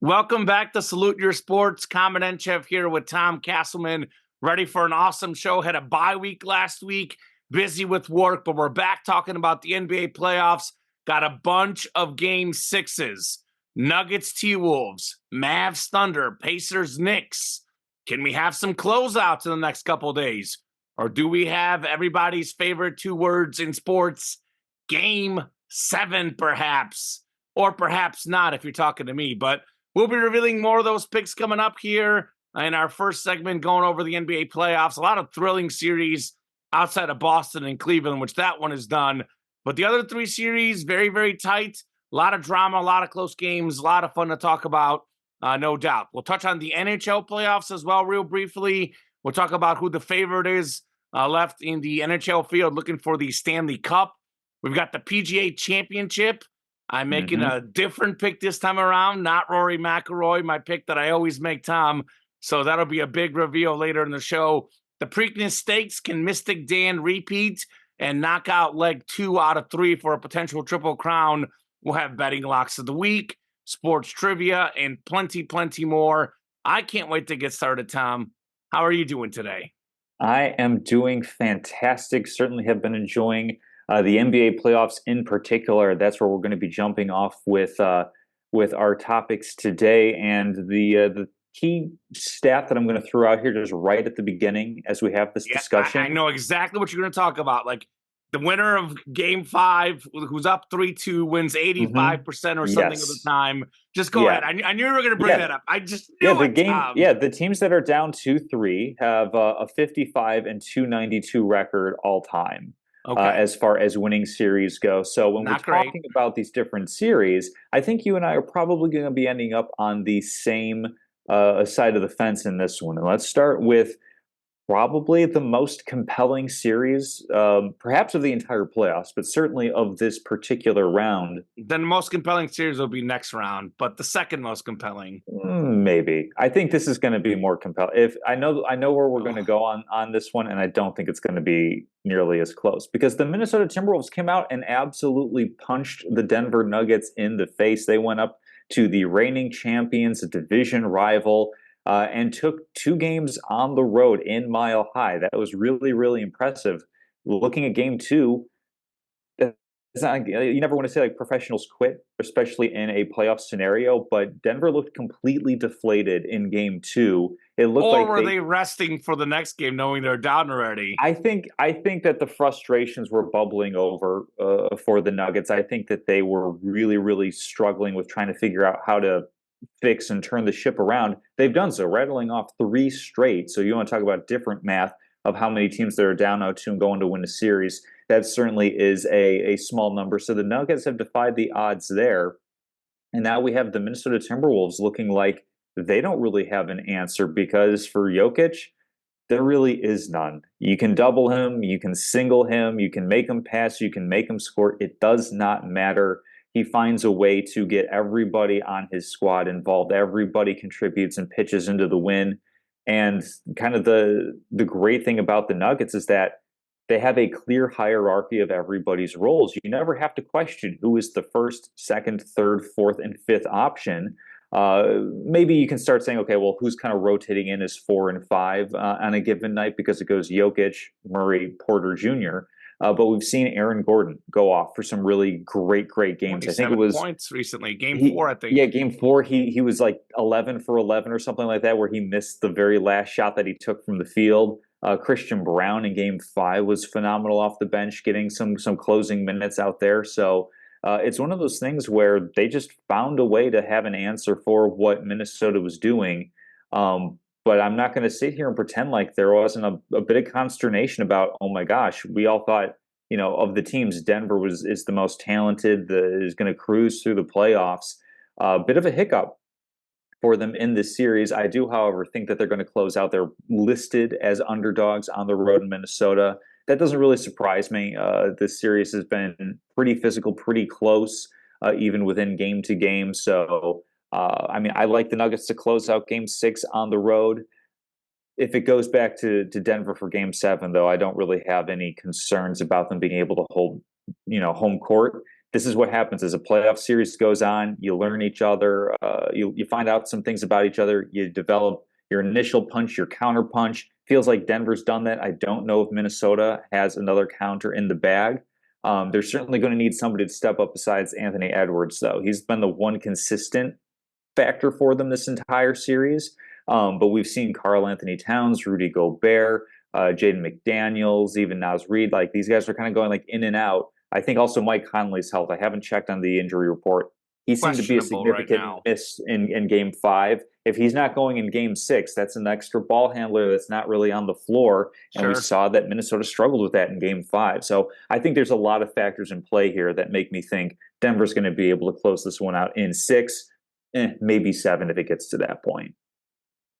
Welcome back to Salute Your Sports. Kamenechev here with Tom Castleman, ready for an awesome show. Had a bye week last week, busy with work, but we're back talking about the NBA playoffs. Got a bunch of game sixes. Nuggets T-Wolves, Mavs Thunder, Pacers Knicks. Can we have some closeouts in the next couple of days? Or do we have everybody's favorite two words in sports, game seven perhaps? Or perhaps not if you're talking to me, but we'll be revealing more of those picks coming up here in our first segment, going over the NBA playoffs. A lot of thrilling series outside of Boston and Cleveland, which that one is done. But the other three series, very, very tight. A lot of drama, a lot of close games, a lot of fun to talk about, no doubt. We'll touch on the NHL playoffs as well real briefly. We'll talk about who the favorite is left in the NHL field looking for the Stanley Cup. We've got the PGA Championship. I'm making a different pick this time around, not Rory McIlroy, my pick that I always make, Tom. So that'll be a big reveal later in the show. The Preakness Stakes, can Mystic Dan repeat and knock out leg 2 out of 3 for a potential triple crown? We'll have betting locks of the week, sports trivia, and plenty more. I can't wait to get started, Tom. How are you doing today? I am doing fantastic. Certainly have been enjoying the NBA playoffs in particular. That's where we're going to be jumping off with our topics today. And the key stat that I'm going to throw out here just right at the beginning as we have this discussion. I know exactly what you're going to talk about. Like the winner of Game 5, who's up 3-2, wins 85% or something of the time. Just go ahead. I knew you were going to bring that up. I just knew it, Tom. The teams that are down 2-3 have a 55 and 292 record all time. As far as winning series go. So when we're talking about these different series, I think you and I are probably going to be ending up on the same side of the fence in this one. And let's start with probably the most compelling series, perhaps of the entire playoffs, but certainly of this particular round. Then the most compelling series will be next round, but the second most compelling. Maybe. I think this is going to be more compelling. If I know where we're going to go on this one, and I don't think it's going to be nearly as close because the Minnesota Timberwolves came out and absolutely punched the Denver Nuggets in the face. They went up to the reigning champions, a division rival, and took 2 games on the road in Mile High. That was really, really impressive. Looking at Game 2, you never want to say like professionals quit, especially in a playoff scenario, but Denver looked completely deflated in Game 2. It looked like were they resting for the next game knowing they're down already? I think that the frustrations were bubbling over for the Nuggets. I think that they were really, really struggling with trying to figure out how to fix and turn the ship around. They've done so, rattling off 3 straight. So you want to talk about different math of how many teams that are down 0-2 and going to win a series. That certainly is a small number. So the Nuggets have defied the odds there. And now we have the Minnesota Timberwolves looking like they don't really have an answer because for Jokic, there really is none. You can double him, you can single him, you can make him pass, you can make him score. It does not matter. He finds a way to get everybody on his squad involved. Everybody contributes and pitches into the win. And kind of the great thing about the Nuggets is that they have a clear hierarchy of everybody's roles. You never have to question who is the first, second, third, fourth, and fifth option. Maybe you can start saying, okay, well, who's kind of rotating in as 4 and 5 on a given night because it goes Jokic, Murray, Porter Jr., but we've seen Aaron Gordon go off for some really great games. I think it was points recently. Game 4, I think. Yeah, Game 4, he was like 11 for 11 or something like that, where he missed the very last shot that he took from the field. Christian Brown in Game 5 was phenomenal off the bench, getting some closing minutes out there. So it's one of those things where they just found a way to have an answer for what Minnesota was doing. But I'm not going to sit here and pretend like there wasn't a bit of consternation about, oh my gosh, we all thought, of the teams, Denver is the most talented, is going to cruise through the playoffs. A bit of a hiccup for them in this series. I do, however, think that they're going to close out. They're listed as underdogs on the road in Minnesota. That doesn't really surprise me. This series has been pretty physical, pretty close, even within game to game. So, I like the Nuggets to close out Game 6 on the road. If it goes back to Denver for Game 7, though, I don't really have any concerns about them being able to hold, home court. this is what happens as a playoff series goes on. You learn each other. You find out some things about each other. You develop your initial punch, your counter punch. Feels like Denver's done that. I don't know if Minnesota has another counter in the bag. They're certainly going to need somebody to step up besides Anthony Edwards, though. He's been the one consistent factor for them this entire series. But we've seen Karl Anthony Towns, Rudy Gobert, Jaden McDaniels, even Naz Reid. Like these guys are kind of going like in and out. I think also Mike Conley's health. I haven't checked on the injury report. He seemed to be a significant miss in game 5. If he's not going in game 6, that's an extra ball handler that's not really on the floor. And we saw that Minnesota struggled with that in game 5. So I think there's a lot of factors in play here that make me think Denver's going to be able to close this one out in 6, maybe 7 if it gets to that point.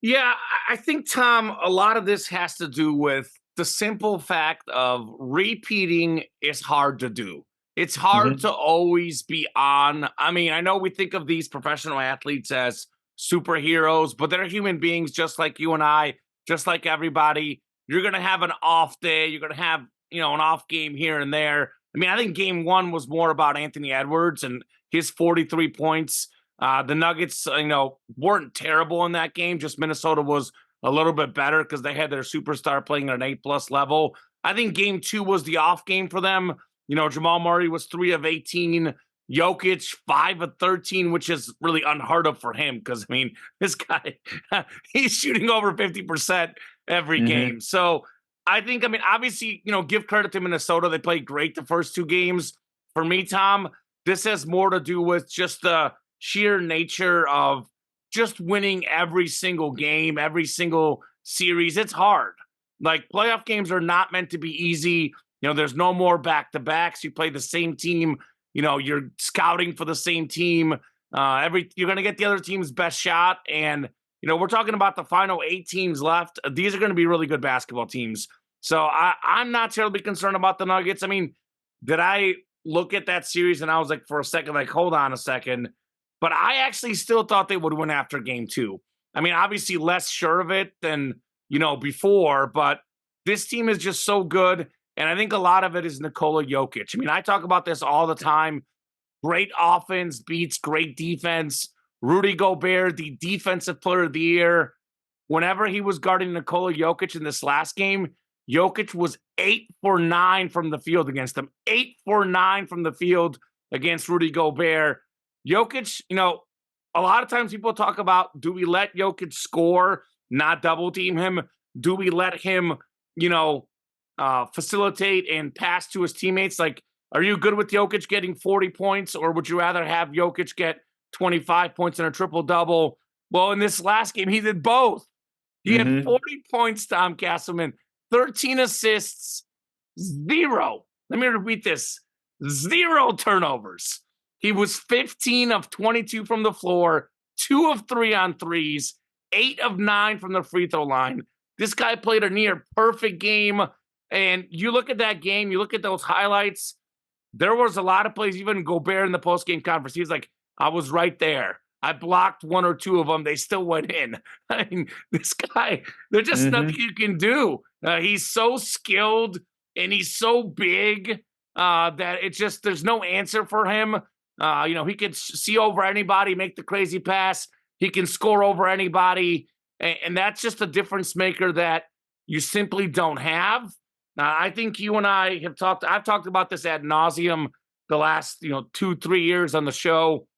Yeah, I think, Tom, a lot of this has to do with the simple fact of repeating is hard to do. It's hard to always be on. I mean, I know we think of these professional athletes as superheroes, but they're human beings just like you and I, just like everybody. You're going to have an off day. You're going to have, an off game here and there. I mean, I think game 1 was more about Anthony Edwards and his 43 points. The Nuggets, weren't terrible in that game. Just Minnesota was a little bit better because they had their superstar playing at an A+ level. I think game 2 was the off game for them. Jamal Murray was 3 of 18. Jokic, 5 of 13, which is really unheard of for him because, this guy, he's shooting over 50% every game. So I think, obviously, give credit to Minnesota. They played great the first 2 games. For me, Tom, this has more to do with just the sheer nature of just winning every single game, every single series. It's hard. Like, playoff games are not meant to be easy. There's no more back-to-backs. You play the same team. You're scouting for the same team. You're going to get the other team's best shot. And, we're talking about the final 8 teams left. These are going to be really good basketball teams. So I'm not terribly concerned about the Nuggets. Did I look at that series and I was like, for a second, like, hold on a second. But I actually still thought they would win after game 2. Obviously less sure of it than, before, but this team is just so good. And I think a lot of it is Nikola Jokic. I talk about this all the time. Great offense beats great defense. Rudy Gobert, the defensive player of the year. Whenever he was guarding Nikola Jokic in this last game, Jokic was 8 for 9 from the field against him. 8 for 9 from the field against Rudy Gobert. Jokic, a lot of times people talk about, do we let Jokic score, not double team him? Do we let him, facilitate and pass to his teammates? Like, are you good with Jokic getting 40 points, or would you rather have Jokic get 25 points and a triple-double? Well, in this last game, he did both. He had 40 points, Tom Castleman, 13 assists, 0. Let me repeat this. 0 turnovers. He was 15 of 22 from the floor, 2 of 3 on threes, 8 of 9 from the free throw line. This guy played a near perfect game. And you look at that game, you look at those highlights, there was a lot of plays, even Gobert in the post-game conference. He was like, I was right there. I blocked 1 or 2 of them. They still went in. This guy, there's just nothing you can do. He's so skilled and he's so big that it's just, there's no answer for him. He can see over anybody, make the crazy pass. He can score over anybody. And that's just a difference maker that you simply don't have. I think you and I have I've talked about this ad nauseum the last, 2-3 years on the show,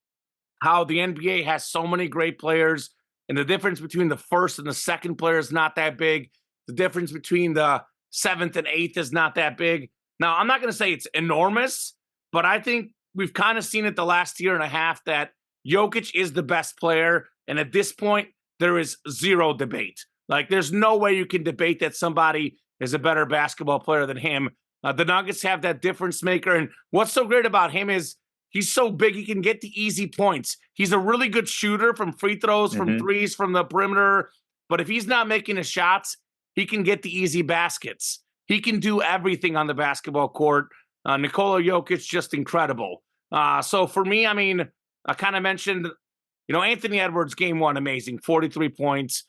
how the NBA has so many great players and the difference between the first and the second player is not that big. The difference between the 7th and 8th is not that big. Now, I'm not going to say it's enormous, but I think we've kind of seen it the last year and a half that Jokic is the best player. And at this point, there is 0 debate. Like, there's no way you can debate that somebody is a better basketball player than him. The Nuggets have that difference maker. And what's so great about him is he's so big, he can get the easy points. He's a really good shooter from free throws, from threes, from the perimeter. But if he's not making his shots, he can get the easy baskets. He can do everything on the basketball court. Nikola Jokic, just incredible. So for me, I kind of mentioned, Anthony Edwards, game 1, amazing, 43 points.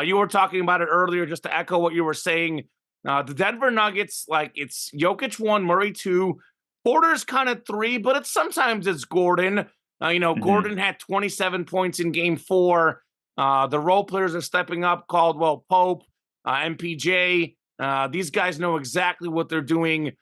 You were talking about it earlier, just to echo what you were saying. The Denver Nuggets, like, it's Jokic 1, Murray 2. Porter's kind of 3, but sometimes it's Gordon. Hmm. Gordon had 27 points in game 4. The role players are stepping up. Caldwell Pope, MPJ. These guys know exactly what they're doing.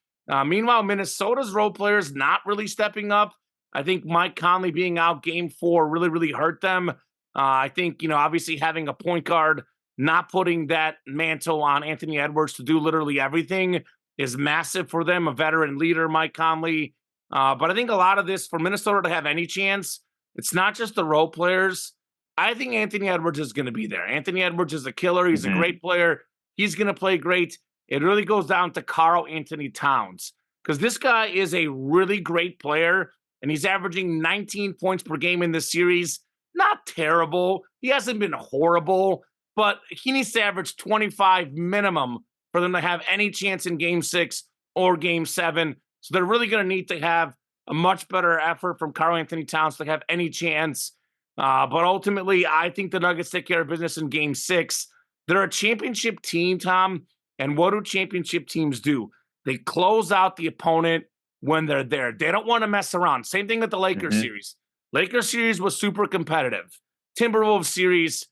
Meanwhile, Minnesota's role players not really stepping up. I think Mike Conley being out game 4 really, really hurt them. I think, obviously having a point guard, not putting that mantle on Anthony Edwards to do literally everything is massive for them. A veteran leader, Mike Conley. But I think a lot of this, for Minnesota to have any chance, it's not just the role players. I think Anthony Edwards is going to be there. Anthony Edwards is a killer. He's a Hmm. great player. He's going to play great. It really goes down to Karl-Anthony Towns, because this guy is a really great player, and he's averaging 19 points per game in this series. Not terrible. He hasn't been horrible, but he needs to average 25 minimum for them to have any chance in game 6 or game 7. So they're really going to need to have a much better effort from Karl-Anthony Towns to have any chance. But ultimately, I think the Nuggets take care of business in game 6. They're a championship team, Tom. And what do championship teams do? They close out the opponent when they're there. They don't want to mess around. Same thing with the Lakers Hmm. series. Lakers series was super competitive. Timberwolves series,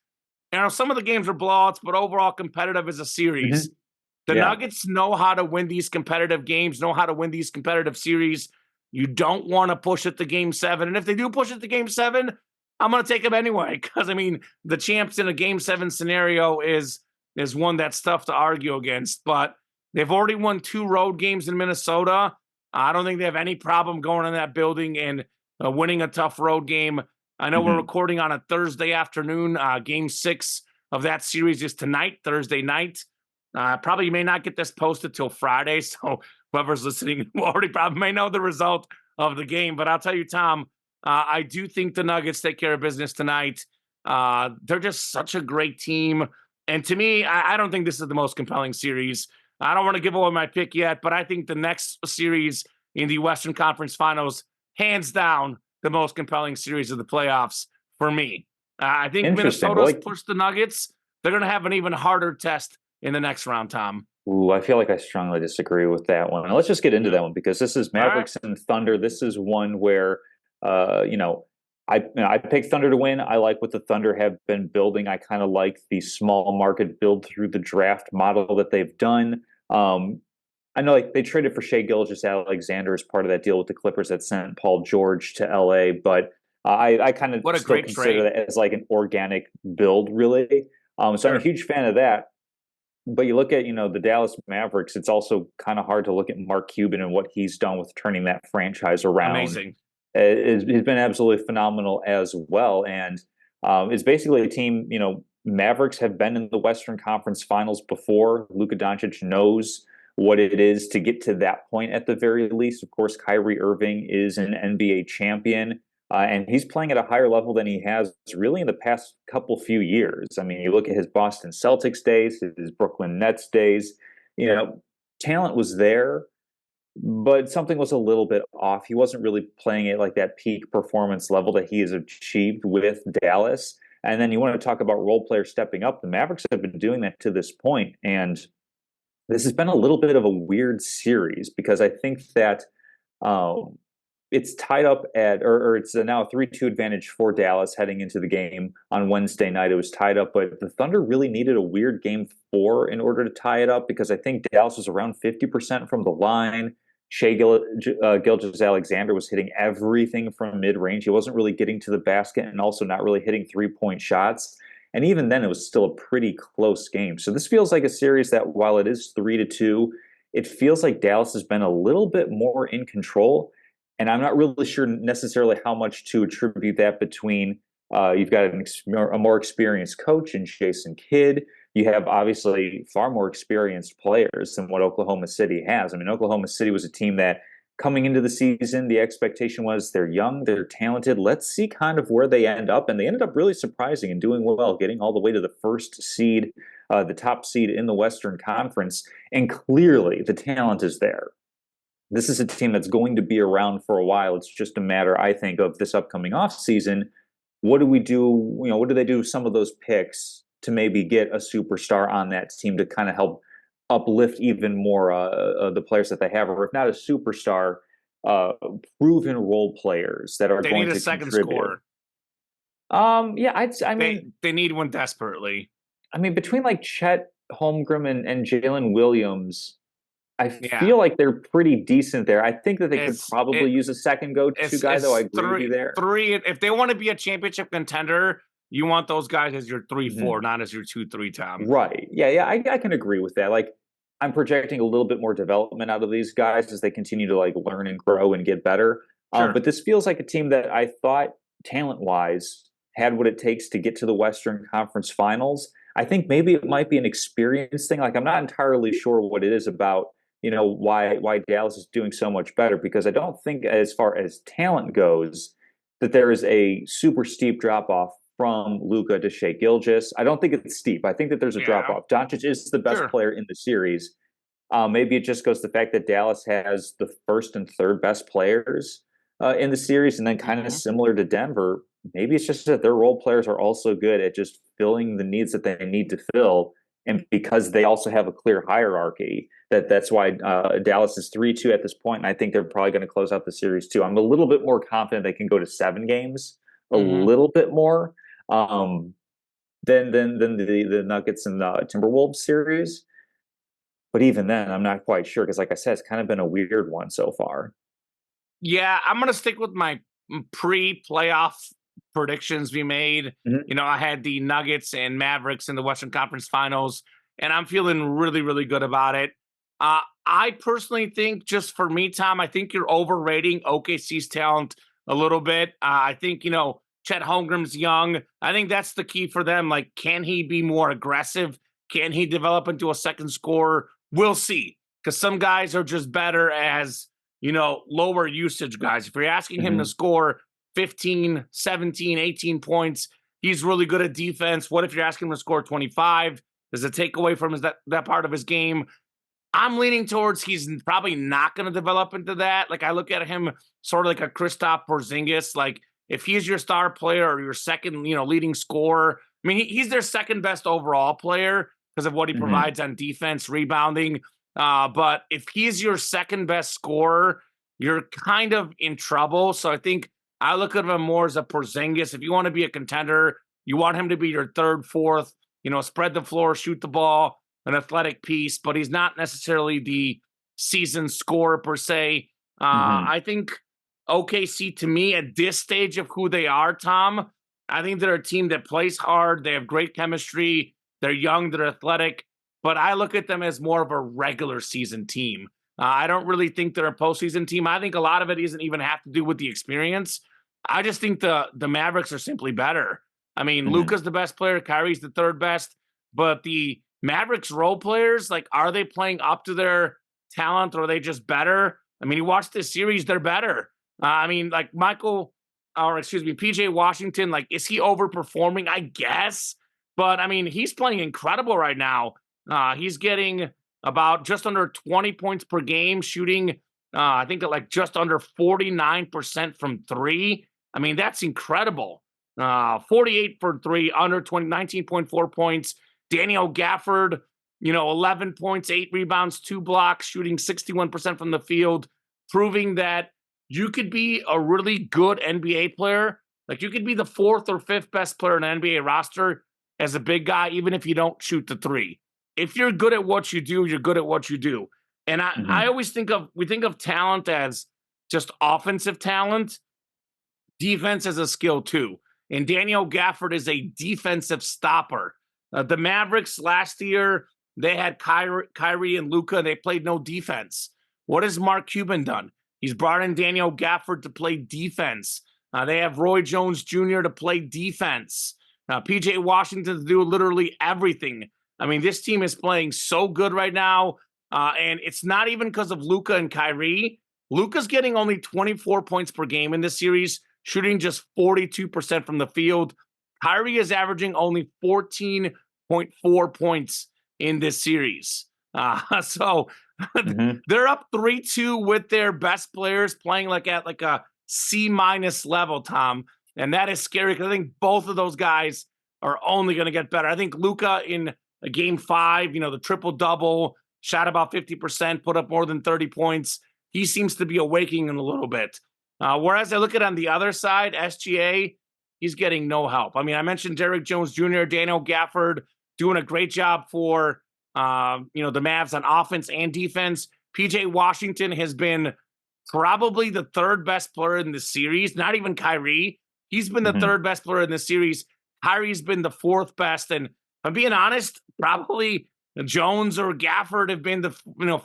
some of the games were blowouts, but overall competitive as a Hmm. series. The Yeah. Nuggets know how to win these competitive games, know how to win these competitive series. You don't want to push it to game 7. And if they do push it to game 7, I'm going to take them anyway. Because, the champs in a game 7 scenario is one that's tough to argue against. But they've already won 2 road games in Minnesota. I don't think they have any problem going in that building and winning a tough road game. I know we're Hmm. recording on a Thursday afternoon. Game 6 of that series is tonight, Thursday night. Probably may not get this posted till Friday, so whoever's listening already probably may know the result of the game. But I'll tell you, Tom, I do think the Nuggets take care of business tonight. They're just such a great team. And to me, I don't think this is the most compelling series. I don't want to give away my pick yet, but I think the next series in the Western Conference Finals, hands down, the most compelling series of the playoffs for me. I think Interesting. Minnesota's pushed the Nuggets. They're going to have an even harder test in the next round, Tom. Ooh, I feel like I strongly disagree with that one. Let's just get into that one because this is All right. Mavericks and Thunder. This is one where, I picked Thunder to win. I like what the Thunder have been building. I kind of like the small market build through the draft model that they've done. I know like they traded for Shea Gilgeous-Alexander as part of that deal with the Clippers that sent Paul George to LA, but I kind of What a still great consider trade. that as like an organic build, really. So I'm a Sure. huge fan of that. But you look at, the Dallas Mavericks, it's also kind of hard to look at Mark Cuban and what he's done with turning that franchise around. Amazing. He's been absolutely phenomenal as well. And it's basically a team, Mavericks have been in the Western Conference Finals before. Luka Doncic knows what it is to get to that point at the very least. Of course, Kyrie Irving is an NBA champion. And he's playing at a higher level than he has really in the past few years. I mean, you look at his Boston Celtics days, his Brooklyn Nets days, you know, talent was there, but something was a little bit off. He wasn't really playing at like that peak performance level that he has achieved with Dallas. And then you want to talk about role players stepping up. The Mavericks have been doing that to this point, and this has been a little bit of a weird series because I think that um, it's tied up at, or it's now a 3-2 advantage for Dallas heading into the game on Wednesday night. It was tied up, but the Thunder really needed a weird game 4 in order to tie it up because I think Dallas was around 50% from the line. Gilgeous-Alexander was hitting everything from mid range. He wasn't really getting to the basket and also not really hitting 3-point shots. And even then, it was still a pretty close game. So this feels like a series that, while it is 3-2, it feels like Dallas has been a little bit more in control. And I'm not really sure necessarily how much to attribute that between you've got a more experienced coach in Jason Kidd. You have obviously far more experienced players than what Oklahoma City has. I mean, Oklahoma City was a team that coming into the season, the expectation was they're young, they're talented. Let's see kind of where they end up. And they ended up really surprising and doing well, getting all the way to the first seed, the top seed in the Western Conference. And clearly the talent is there. This is a team that's going to be around for a while. It's just a matter, I think, of this upcoming offseason. What do we do? What do they do with some of those picks to maybe get a superstar on that team to kind of help uplift even more the players that they have, or if not a superstar, uh, proven role players that are They need going a to second contribute. scorer. Yeah, They need one desperately. I mean, between like Chet Holmgren and Jalen Williams, I Yeah. feel like they're pretty decent there. I think that they could It's probably it use a second go-to guy, though. I it's agree with you there. three. If they want to be a championship contender, you want those guys as your 3-4, Mhm. not as your 2-3, Tom. Right. Yeah, yeah, I can agree with that. Like, I'm projecting a little bit more development out of these guys as they continue to like learn and grow and get better. Sure. But this feels like a team that I thought talent-wise had what it takes to get to the Western Conference Finals. I think maybe it might be an experience thing. Like, I'm not entirely sure what it is about, why Dallas is doing so much better, because I don't think as far as talent goes that there is a super steep drop off from Luka to Shea Gilgeous. I don't think it's steep. I think that there's a drop Yeah. off. Doncic is the best Sure. player in the series. Maybe it just goes to the fact that Dallas has the first and third best players in the series, and then kind of Mhm. similar to Denver. Maybe it's just that their role players are also good at just filling the needs that they need to fill, and because they also have a clear hierarchy, that's why Dallas is 3-2 at this point, and I think they're probably going to close out the series too. I'm a little bit more confident they can go to 7 games, a Mhm. little bit more um, than the Nuggets and the Timberwolves series. But even then, I'm not quite sure because, like I said, it's kind of been a weird one so far. Yeah, I'm gonna stick with my pre-playoff predictions we made. Mhm. I had the Nuggets and Mavericks in the Western Conference Finals, and I'm feeling really, really good about it. I personally think, just for me, Tom, I think you're overrating OKC's talent a little bit. I think Chet Holmgren's young. I think that's the key for them. Like, can he be more aggressive? Can he develop into a second scorer? We'll see. Because some guys are just better as lower usage guys. If you're asking him to Mhm. score 15, 17, 18 points, he's really good at defense. What if you're asking him to score 25? Does it take away from that part of his game? I'm leaning towards he's probably not going to develop into that. Like, I look at him sort of like a Kristaps Porzingis. Like, if he's your star player or your second, leading scorer, I mean, he's their second best overall player because of what he Mhm. provides on defense, rebounding. But if he's your second best scorer, you're kind of in trouble. So I think I look at him more as a Porzingis. If you want to be a contender, you want him to be your third, fourth, spread the floor, shoot the ball, an athletic piece, but he's not necessarily the season scorer per se. Mhm. I think OKC, to me, at this stage of who they are, Tom, I think they're a team that plays hard. They have great chemistry. They're young, they're athletic, but I look at them as more of a regular season team. I don't really think they're a postseason team. I think a lot of it doesn't even have to do with the experience. I just think the Mavericks are simply better. I mean, Mhm. Luka's the best player, Kyrie's the third best, but the Mavericks role players, like, are they playing up to their talent, or are they just better? I mean, you watch this series, they're better. I mean, like PJ Washington, like, is he overperforming? I guess. But I mean, he's playing incredible right now. He's getting about just under 20 points per game, shooting, I think, at like just under 49% from three. I mean, that's incredible. 48 for three, under 19.4 points. Daniel Gafford, 11 points, 8 rebounds, 2 blocks, shooting 61% from the field, proving that you could be a really good NBA player. Like, you could be the fourth or fifth best player in an NBA roster as a big guy, even if you don't shoot the three. If you're good at what you do, you're good at what you do. And I Mhm. always we think of talent as just offensive talent. Defense is a skill too. And Daniel Gafford is a defensive stopper. The Mavericks last year, they had Kyrie and Luka. They played no defense. What has Mark Cuban done? He's brought in Daniel Gafford to play defense. They have Roy Jones Jr. to play defense. PJ Washington to do literally everything. I mean, this team is playing so good right now. And it's not even because of Luka and Kyrie. Luka's getting only 24 points per game in this series, shooting just 42% from the field. Kyrie is averaging only 14.4 points in this series. So Mhm. they're up 3-2 with their best players playing like at like a C minus level, Tom. And that is scary because I think both of those guys are only going to get better. I think Luka in a game 5, the triple double, shot about 50%, put up more than 30 points. he seems to be awakening a little bit. Whereas I look at on the other side, SGA, he's getting no help. I mean, I mentioned Derrick Jones Jr., Daniel Gafford doing a great job for the Mavs on offense and defense. PJ Washington has been probably the third best player in the series, not even Kyrie. He's been the third best player in the series. Kyrie's been the fourth best. And if I'm being honest, probably Jones or Gafford have been the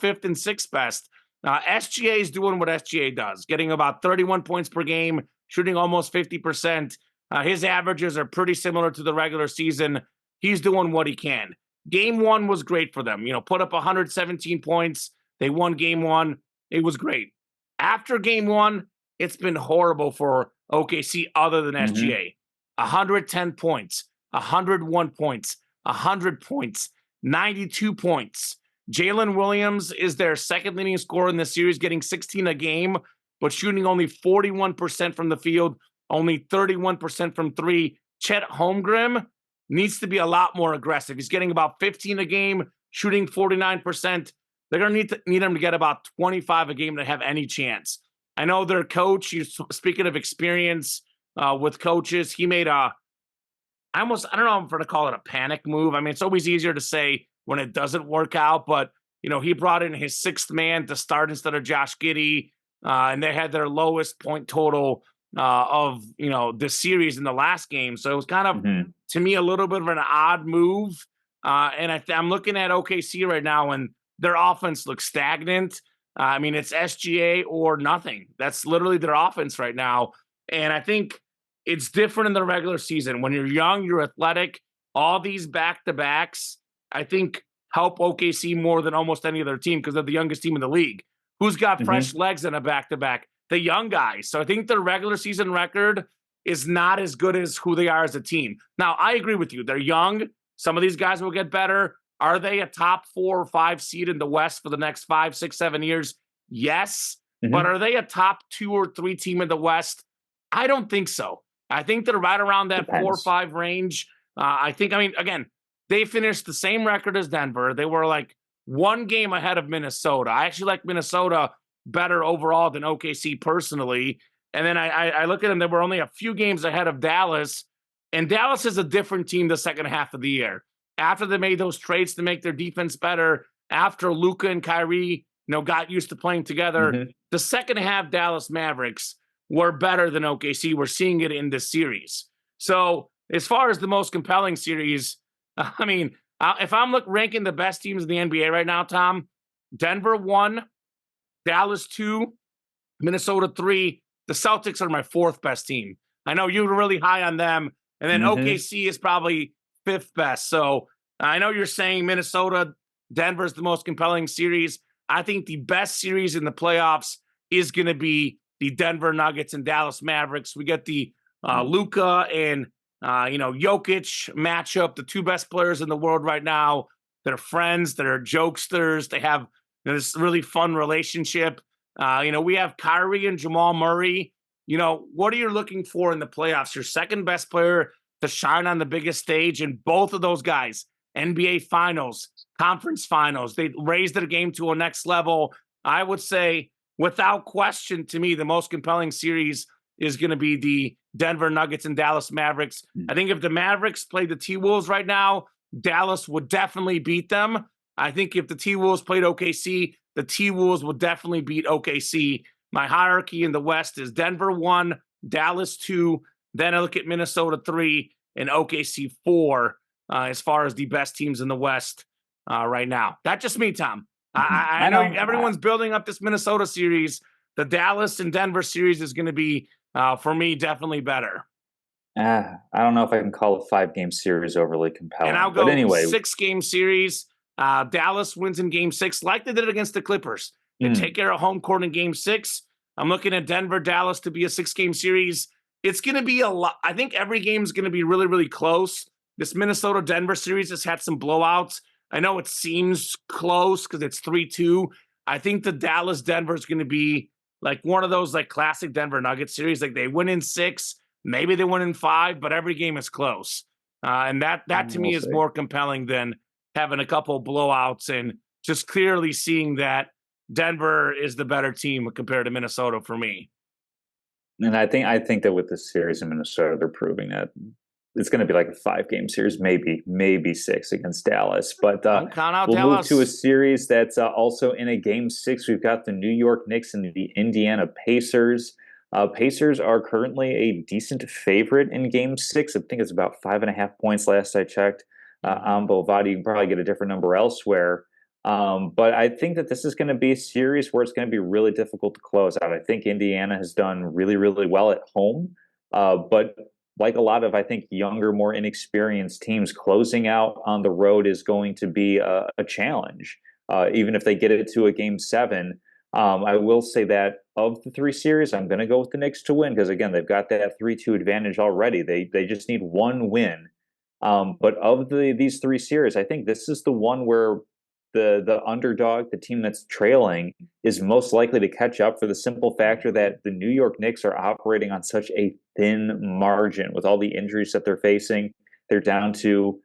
fifth and sixth best. SGA is doing what SGA does, getting about 31 points per game, shooting almost 50%. His averages are pretty similar to the regular season. He's doing what he can. Game one was great for them. Put up 117 points. They won game one. It was great. After game one, it's been horrible for OKC other than SGA. 110 points, 101 points, 100 points, 92 points. Jalen Williams is their second leading scorer in the series, getting 16 a game, but shooting only 41% from the field, only 31% from three. Chet Holmgren needs to be a lot more aggressive. He's getting about 15 a game, shooting 49%. They're going to need him to get about 25 a game to have any chance. I know their coach, speaking of experience with coaches, he made I don't know if I'm going to call it a panic move. I mean, it's always easier to say when it doesn't work out, but, he brought in his sixth man to start instead of Josh Giddey, and they had their lowest point total of, this series in the last game. So it was kind of, to me, a little bit of an odd move. And I'm looking at OKC right now, and their offense looks stagnant. I mean, it's SGA or nothing. That's literally their offense right now. And I think it's different in the regular season. When you're young, you're athletic. All these back-to-backs, I think, help OKC more than almost any other team because they're the youngest team in the league. Who's got fresh legs in a back-to-back? The young guys. So I think their regular season record is not as good as who they are as a team. Now, I agree with you. They're young. Some of these guys will get better. Are they a top 4 or 5 seed in the West for the next 5, 6, 7 years? Yes. But are they a top 2 or 3 team in the West? I don't think so. I think they're right around that 4 or 5 range. Again, they finished the same record as Denver. They were like 1 game ahead of Minnesota. I actually like Minnesota better overall than OKC personally. And then I look at them, they were only a few games ahead of Dallas. And Dallas is a different team the second half of the year. After they made those trades to make their defense better, after Luka and Kyrie, got used to playing together, the second half Dallas Mavericks were better than OKC. We're seeing it in this series. So as far as the most compelling series, I mean, if I'm ranking the best teams in the NBA right now, Tom, Denver 1, Dallas 2, Minnesota 3. The Celtics are my 4th best team. I know you were really high on them. And then OKC is probably 5th best. So I know you're saying Minnesota, Denver's the most compelling series. I think the best series in the playoffs is going to be the Denver Nuggets and Dallas Mavericks. We get the Luka and Jokic matchup, the 2 best players in the world right now. They're friends, they're jokesters, they have this really fun relationship. We have Kyrie and Jamal Murray. What are you looking for in the playoffs? Your second best player to shine on the biggest stage, and both of those guys, NBA Finals, Conference Finals, they raised their game to a next level. I would say, without question, to me, the most compelling series is going to be the Denver Nuggets and Dallas Mavericks. I think if the Mavericks played the T-Wolves right now, Dallas would definitely beat them. I think if the T-Wolves played OKC, the T-Wolves would definitely beat OKC. My hierarchy in the West is Denver 1, Dallas 2, then I look at Minnesota 3, and OKC 4 as far as the best teams in the West right now. That's just me, Tom. I know everyone's building up this Minnesota series. The Dallas and Denver series is going to be, for me, definitely better. I don't know if I can call a 5-game series overly compelling. And I'll go but anyway, 6-game series. Dallas wins in game 6, like they did against the Clippers. They take care of home court in game 6. I'm looking at Denver, Dallas to be a 6-game series. It's going to be a lot. I think every game is going to be really, really close. This Minnesota-Denver series has had some blowouts. I know it seems close because it's 3-2. I think the Dallas-Denver is going to be like one of those like classic Denver Nuggets series. Like they win in 6, maybe they win in 5, but every game is close. And that to me is more compelling than having a couple blowouts and just clearly seeing that Denver is the better team compared to Minnesota for me. And I think that with this series in Minnesota, they're proving that it's going to be like a 5-game series, maybe 6 against Dallas. But Don't count out we'll move to a Dallas. series that's also in a game 6. We've got the New York Knicks and the Indiana Pacers. Pacers are currently a decent favorite in game 6. I think it's about 5.5 points last I checked. On Bovada, you can probably get a different number elsewhere. But I think that this is going to be a series where it's going to be really difficult to close out. I think Indiana has done really, really well at home. But like a lot of, I think, younger, more inexperienced teams, closing out on the road is going to be a challenge, even if they get it to a game 7. I will say that of the 3 series, I'm going to go with the Knicks to win because, again, they've got that 3-2 advantage already. They just need one win. But of these 3 series, I think this is the one where the underdog, the team that's trailing, is most likely to catch up for the simple factor that the New York Knicks are operating on such a thin margin with all the injuries that they're facing. They're down to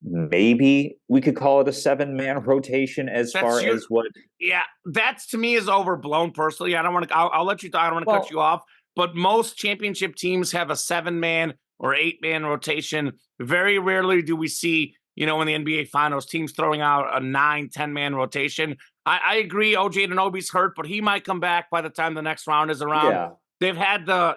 maybe we could call it a 7-man rotation as That's far your, as what. yeah, that's to me is overblown personally. I don't want to, I'll let you, I don't want to cut you off, but most championship teams have a 7-man or 8-man rotation. Very rarely do we see, in the NBA Finals, teams throwing out a 9-10-man rotation. I agree. OJ Anunoby's hurt, but he might come back by the time the next round is around. Yeah. They've had the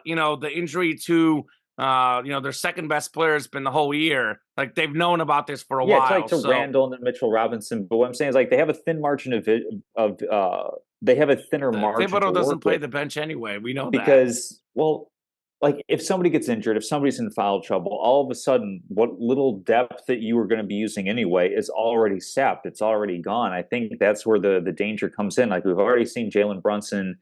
injury to, their second best player has been the whole year. Like they've known about this for a while. Yeah, to Randall and then Mitchell Robinson. But what I'm saying is, like, they have a thin margin of they have a thinner margin. Thibodeau doesn't play with the bench anyway. We know because, well, like if somebody gets injured, if somebody's in foul trouble, all of a sudden, what little depth that you were going to be using anyway is already sapped. It's already gone. I think that's where the danger comes in. Like we've already seen Jalen Brunson,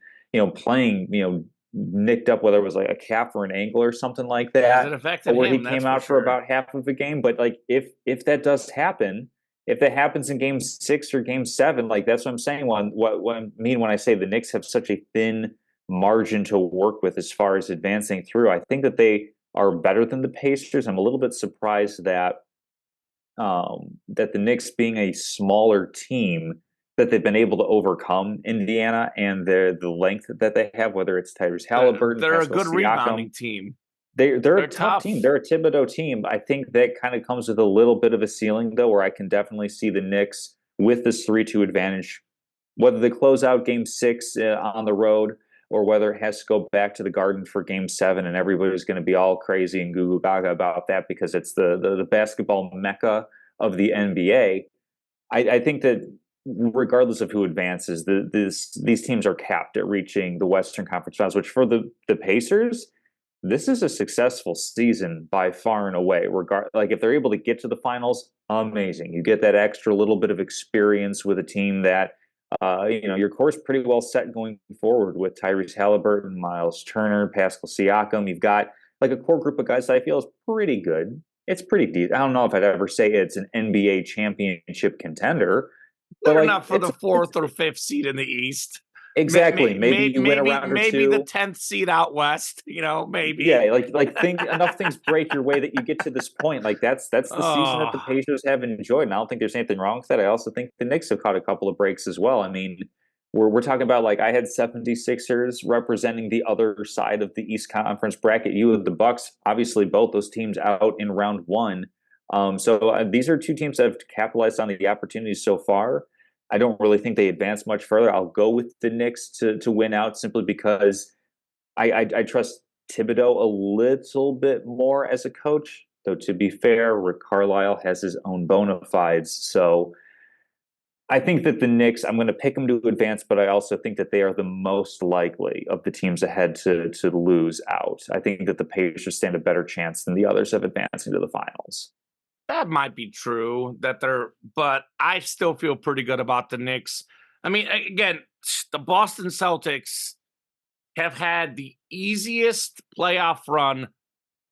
playing, nicked up, whether it was like a calf or an ankle or something like that, it affected where him, he came out for about half of the game. But like if that does happen, if that happens in game 6 or game 7, like that's what I'm saying. What I mean when I say the Knicks have such a thin margin to work with as far as advancing through. I think that they are better than the Pacers. I'm a little bit surprised that that the Knicks, being a smaller team, that they've been able to overcome Indiana and the length that they have, whether it's Tyrese Halliburton, they're Pascal a good Siakam. Rebounding team. They're a tough team. They're a Thibodeau team. I think that kind of comes with a little bit of a ceiling, though, where I can definitely see the Knicks with this 3-2 advantage, whether they close out game 6 on the road or whether it has to go back to the Garden for game 7, and everybody's going to be all crazy and goo goo gaga about that because it's the basketball mecca of the NBA. I think that regardless of who advances, these teams are capped at reaching the Western Conference Finals, which for the Pacers, this is a successful season by far and away. Like if they're able to get to the finals, amazing. You get that extra little bit of experience with a team that, your core is pretty well set going forward with Tyrese Halliburton, Miles Turner, Pascal Siakam. You've got like a core group of guys that I feel is pretty good. It's pretty deep. I don't know if I'd ever say it's an NBA championship contender. But like, not for the 4th or 5th seed in the East. Exactly. Maybe you win a round or two. Maybe the 10th seed out west. Maybe. Yeah, enough things break your way that you get to this point. Like that's the season that the Pacers have enjoyed, and I don't think there's anything wrong with that. I also think the Knicks have caught a couple of breaks as well. I mean, we're talking about, like, I had 76ers representing the other side of the East Conference bracket. You with the Bucks, obviously both those teams out in round 1. So these are 2 teams that have capitalized on the opportunities so far. I don't really think they advance much further. I'll go with the Knicks to win out simply because I trust Thibodeau a little bit more as a coach. Though, to be fair, Rick Carlisle has his own bona fides. So I think that the Knicks, I'm going to pick them to advance, but I also think that they are the most likely of the teams ahead to lose out. I think that the Pacers stand a better chance than the others of advancing to the finals. That might be true but I still feel pretty good about the Knicks. I mean, again, the Boston Celtics have had the easiest playoff run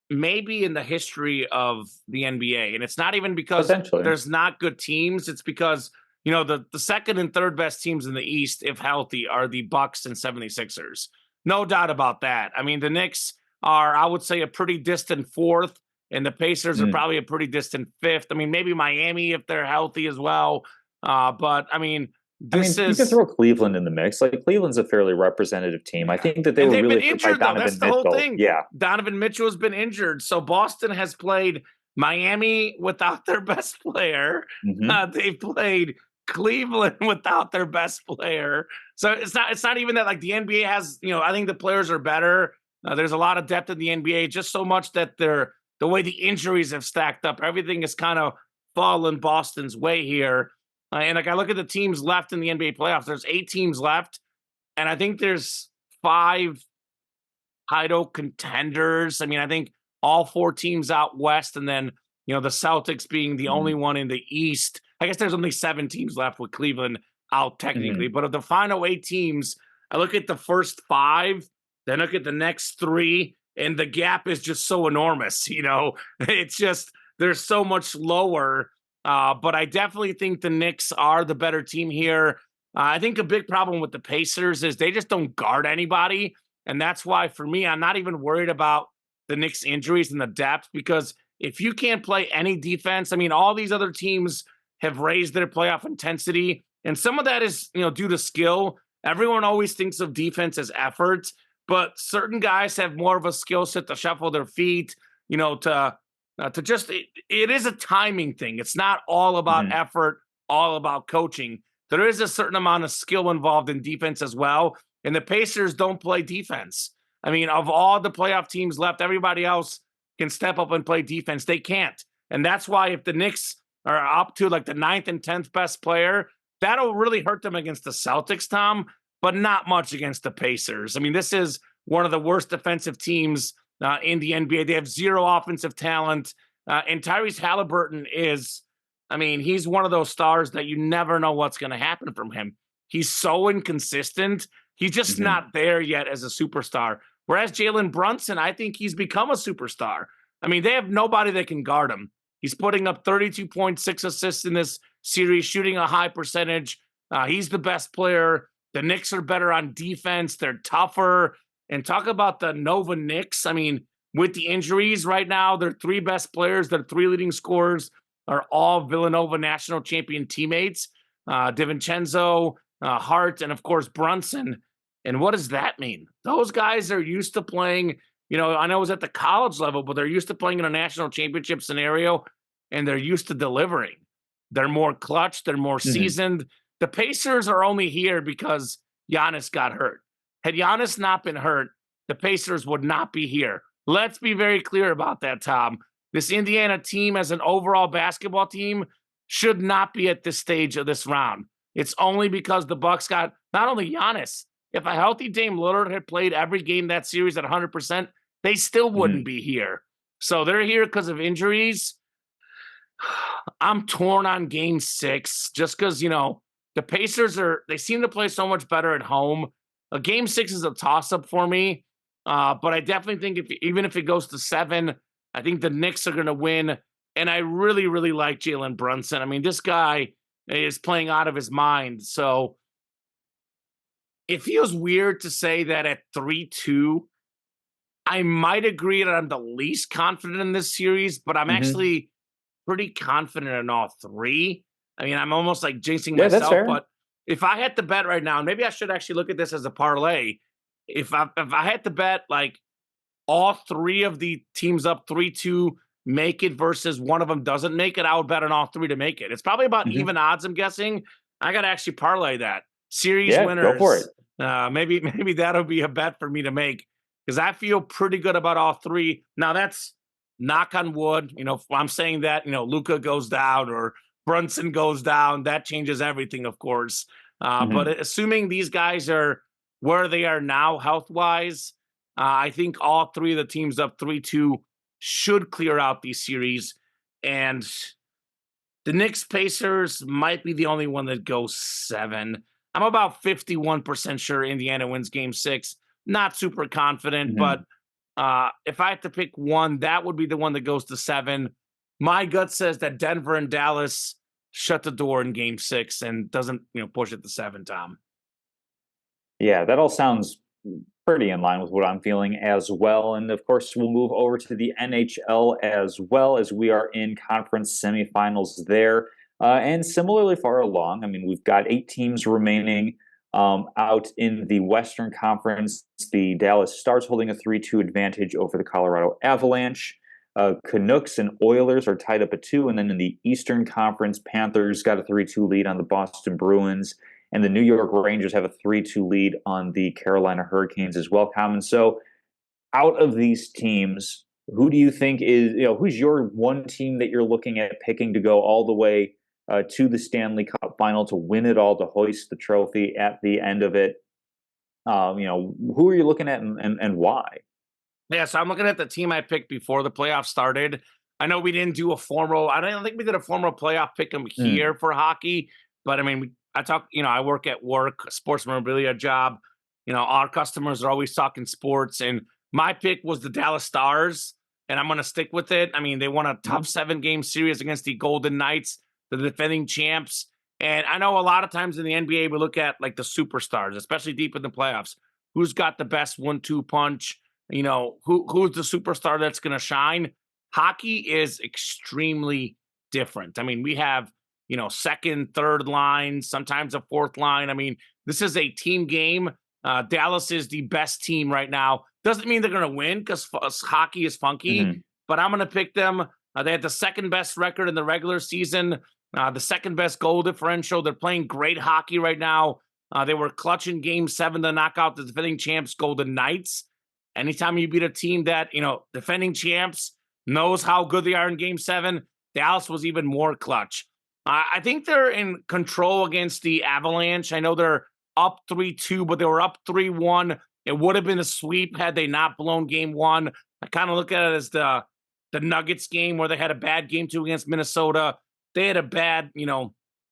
maybe in the history of the NBA. And it's not even because there's not good teams. It's because, the second and third best teams in the East, if healthy, are the Bucks and 76ers. No doubt about that. I mean, the Knicks are, I would say, a pretty distant 4th. And the Pacers are probably a pretty distant 5th. I mean, maybe Miami if they're healthy as well. But, I mean, I This mean, you can is, throw Cleveland in the mix. Like Cleveland's a fairly representative team. I think that they and were they've been really hurt by injured though. That's Donovan the whole Mitchell. thing. Yeah. Donovan Mitchell has been injured. So Boston has played Miami without their best player. Hmm. They've played Cleveland without their best player. So it's not even that like the NBA has, I think the players are better. There's a lot of depth in the NBA, just so much that the way the injuries have stacked up, everything has kind of fallen Boston's way here. And like I look at the teams left in the NBA playoffs, there's 8 teams left, and I think there's 5 title contenders. I mean, I think all 4 teams out west, and then the Celtics being the only Hmm. one in the East. I guess there's only 7 teams left with Cleveland out technically, Hmm. but of the final 8 teams, I look at the first 5, then look at the next 3, and the gap is just so enormous. It's just they're so much lower. But I definitely think the Knicks are the better team here. I think a big problem with the Pacers is they just don't guard anybody. And that's why, for me, I'm not even worried about the Knicks' injuries and the depth, because if you can't play any defense, I mean, all these other teams have raised their playoff intensity. And some of that is, due to skill. Everyone always thinks of defense as effort, but certain guys have more of a skill set to shuffle their feet, to just, it is a timing thing. It's not all about Hmm. effort, all about coaching. There is a certain amount of skill involved in defense as well. And the Pacers don't play defense. I mean, of all the playoff teams left, everybody else can step up and play defense. They can't. And that's why if the Knicks are up to like the 9th and 10th best player, that'll really hurt them against the Celtics, Tom, but not much against the Pacers. I mean, this is one of the worst defensive teams in the NBA. They have 0 offensive talent. And Tyrese Halliburton he's one of those stars that you never know what's going to happen from him. He's so inconsistent. He's just Hmm. not there yet as a superstar. Whereas Jalen Brunson, I think he's become a superstar. I mean, they have nobody that can guard him. He's putting up 32.6 assists in this series, shooting a high percentage. He's the best player. The Knicks are better on defense. They're tougher. And talk about the Nova Knicks. I mean, with the injuries right now, their 3 best players, their 3 leading scorers are all Villanova national champion teammates. DiVincenzo, Hart, and of course Brunson. And what does that mean? Those guys are used to playing, I know it was at the college level, but they're used to playing in a national championship scenario, and they're used to delivering. They're more clutch. They're more Hmm. seasoned. The Pacers are only here because Giannis got hurt. Had Giannis not been hurt, the Pacers would not be here. Let's be very clear about that, Tom. This Indiana team, as an overall basketball team, should not be at this stage of this round. It's only because the Bucks got not only Giannis. If a healthy Dame Lillard had played every game that series at 100%, they still wouldn't Hmm. be here. So they're here because of injuries. I'm torn on game 6 just because, the Pacers they seem to play so much better at home. A game 6 is a toss up for me. But I definitely think even if it goes to 7, I think the Knicks are going to win. And I really, really like Jalen Brunson. I mean, this guy is playing out of his mind. So it feels weird to say that at 3-2, I might agree that I'm the least confident in this series, but I'm Hmm. actually pretty confident in all 3. I mean, I'm almost like jinxing Yeah, that's myself, fair. but if I had to bet right now, and maybe I should actually look at this as a parlay, if I had to bet like all 3 of the teams up 3-2 make it versus one of them doesn't make it, I would bet on all 3 to make it. It's probably about Hmm. even odds, I'm guessing. I got to actually parlay that. Series Yeah, go for it. winners. Maybe that'll be a bet for me to make because I feel pretty good about all 3. Now that's knock on wood. If I'm saying that, Luka goes down or Brunson goes down, that changes everything, of course. But Hmm. assuming these guys are where they are now health wise, I think all 3 of the teams up 3-2 should clear out these series. And the Knicks Pacers might be the only one that goes 7. I'm about 51% sure Indiana wins game 6. Not super confident, but Hmm. if I had to pick one, that would be the one that goes to 7. My gut says that Denver and Dallas shut the door in game 6 and doesn't, push it to 7, Tom. Yeah, that all sounds pretty in line with what I'm feeling as well. And of course, we'll move over to the NHL as well as we are in conference semifinals there. and similarly far along. I mean, we've got 8 teams remaining out in the Western Conference. The Dallas Stars holding a 3-2 advantage over the Colorado Avalanche. Canucks and Oilers are tied up at 2. And then in the Eastern Conference, Panthers got a 3-2 lead on the Boston Bruins. And the New York Rangers have a 3-2 lead on the Carolina Hurricanes as well, Common. So out of these teams, who do you think who's your one team that you're looking at picking to go all the way to the Stanley Cup final, to win it all, to hoist the trophy at the end of it? Who are you looking at, and why? Yeah, so I'm looking at the team I picked before the playoffs started. I know we didn't do I don't think we did a formal playoff pick 'em here for hockey, but I mean, I work at work, a sports memorabilia job. Our customers are always talking sports, and my pick was the Dallas Stars, and I'm going to stick with it. I mean, they won a tough 7-game series against the Golden Knights, the defending champs. And I know a lot of times in the NBA, we look at like the superstars, especially deep in the playoffs. Who's got the best 1-2 punch? Who's the superstar that's going to shine? Hockey is extremely different. I mean, we have, second, third line, sometimes a fourth line. I mean, this is a team game. Dallas is the best team right now. Doesn't mean they're going to win because hockey is funky, but I'm going to pick them. They had the second best record in the regular season, the second best goal differential. They're playing great hockey right now. They were clutch in Game 7 to knock out the defending champs, Golden Knights. Anytime you beat a team that, defending champs knows how good they are in Game 7, Dallas was even more clutch. I think they're in control against the Avalanche. I know they're up 3-2, but they were up 3-1. It would have been a sweep had they not blown Game 1. I kind of look at it as the Nuggets game where they had a bad Game 2 against Minnesota. They had a bad,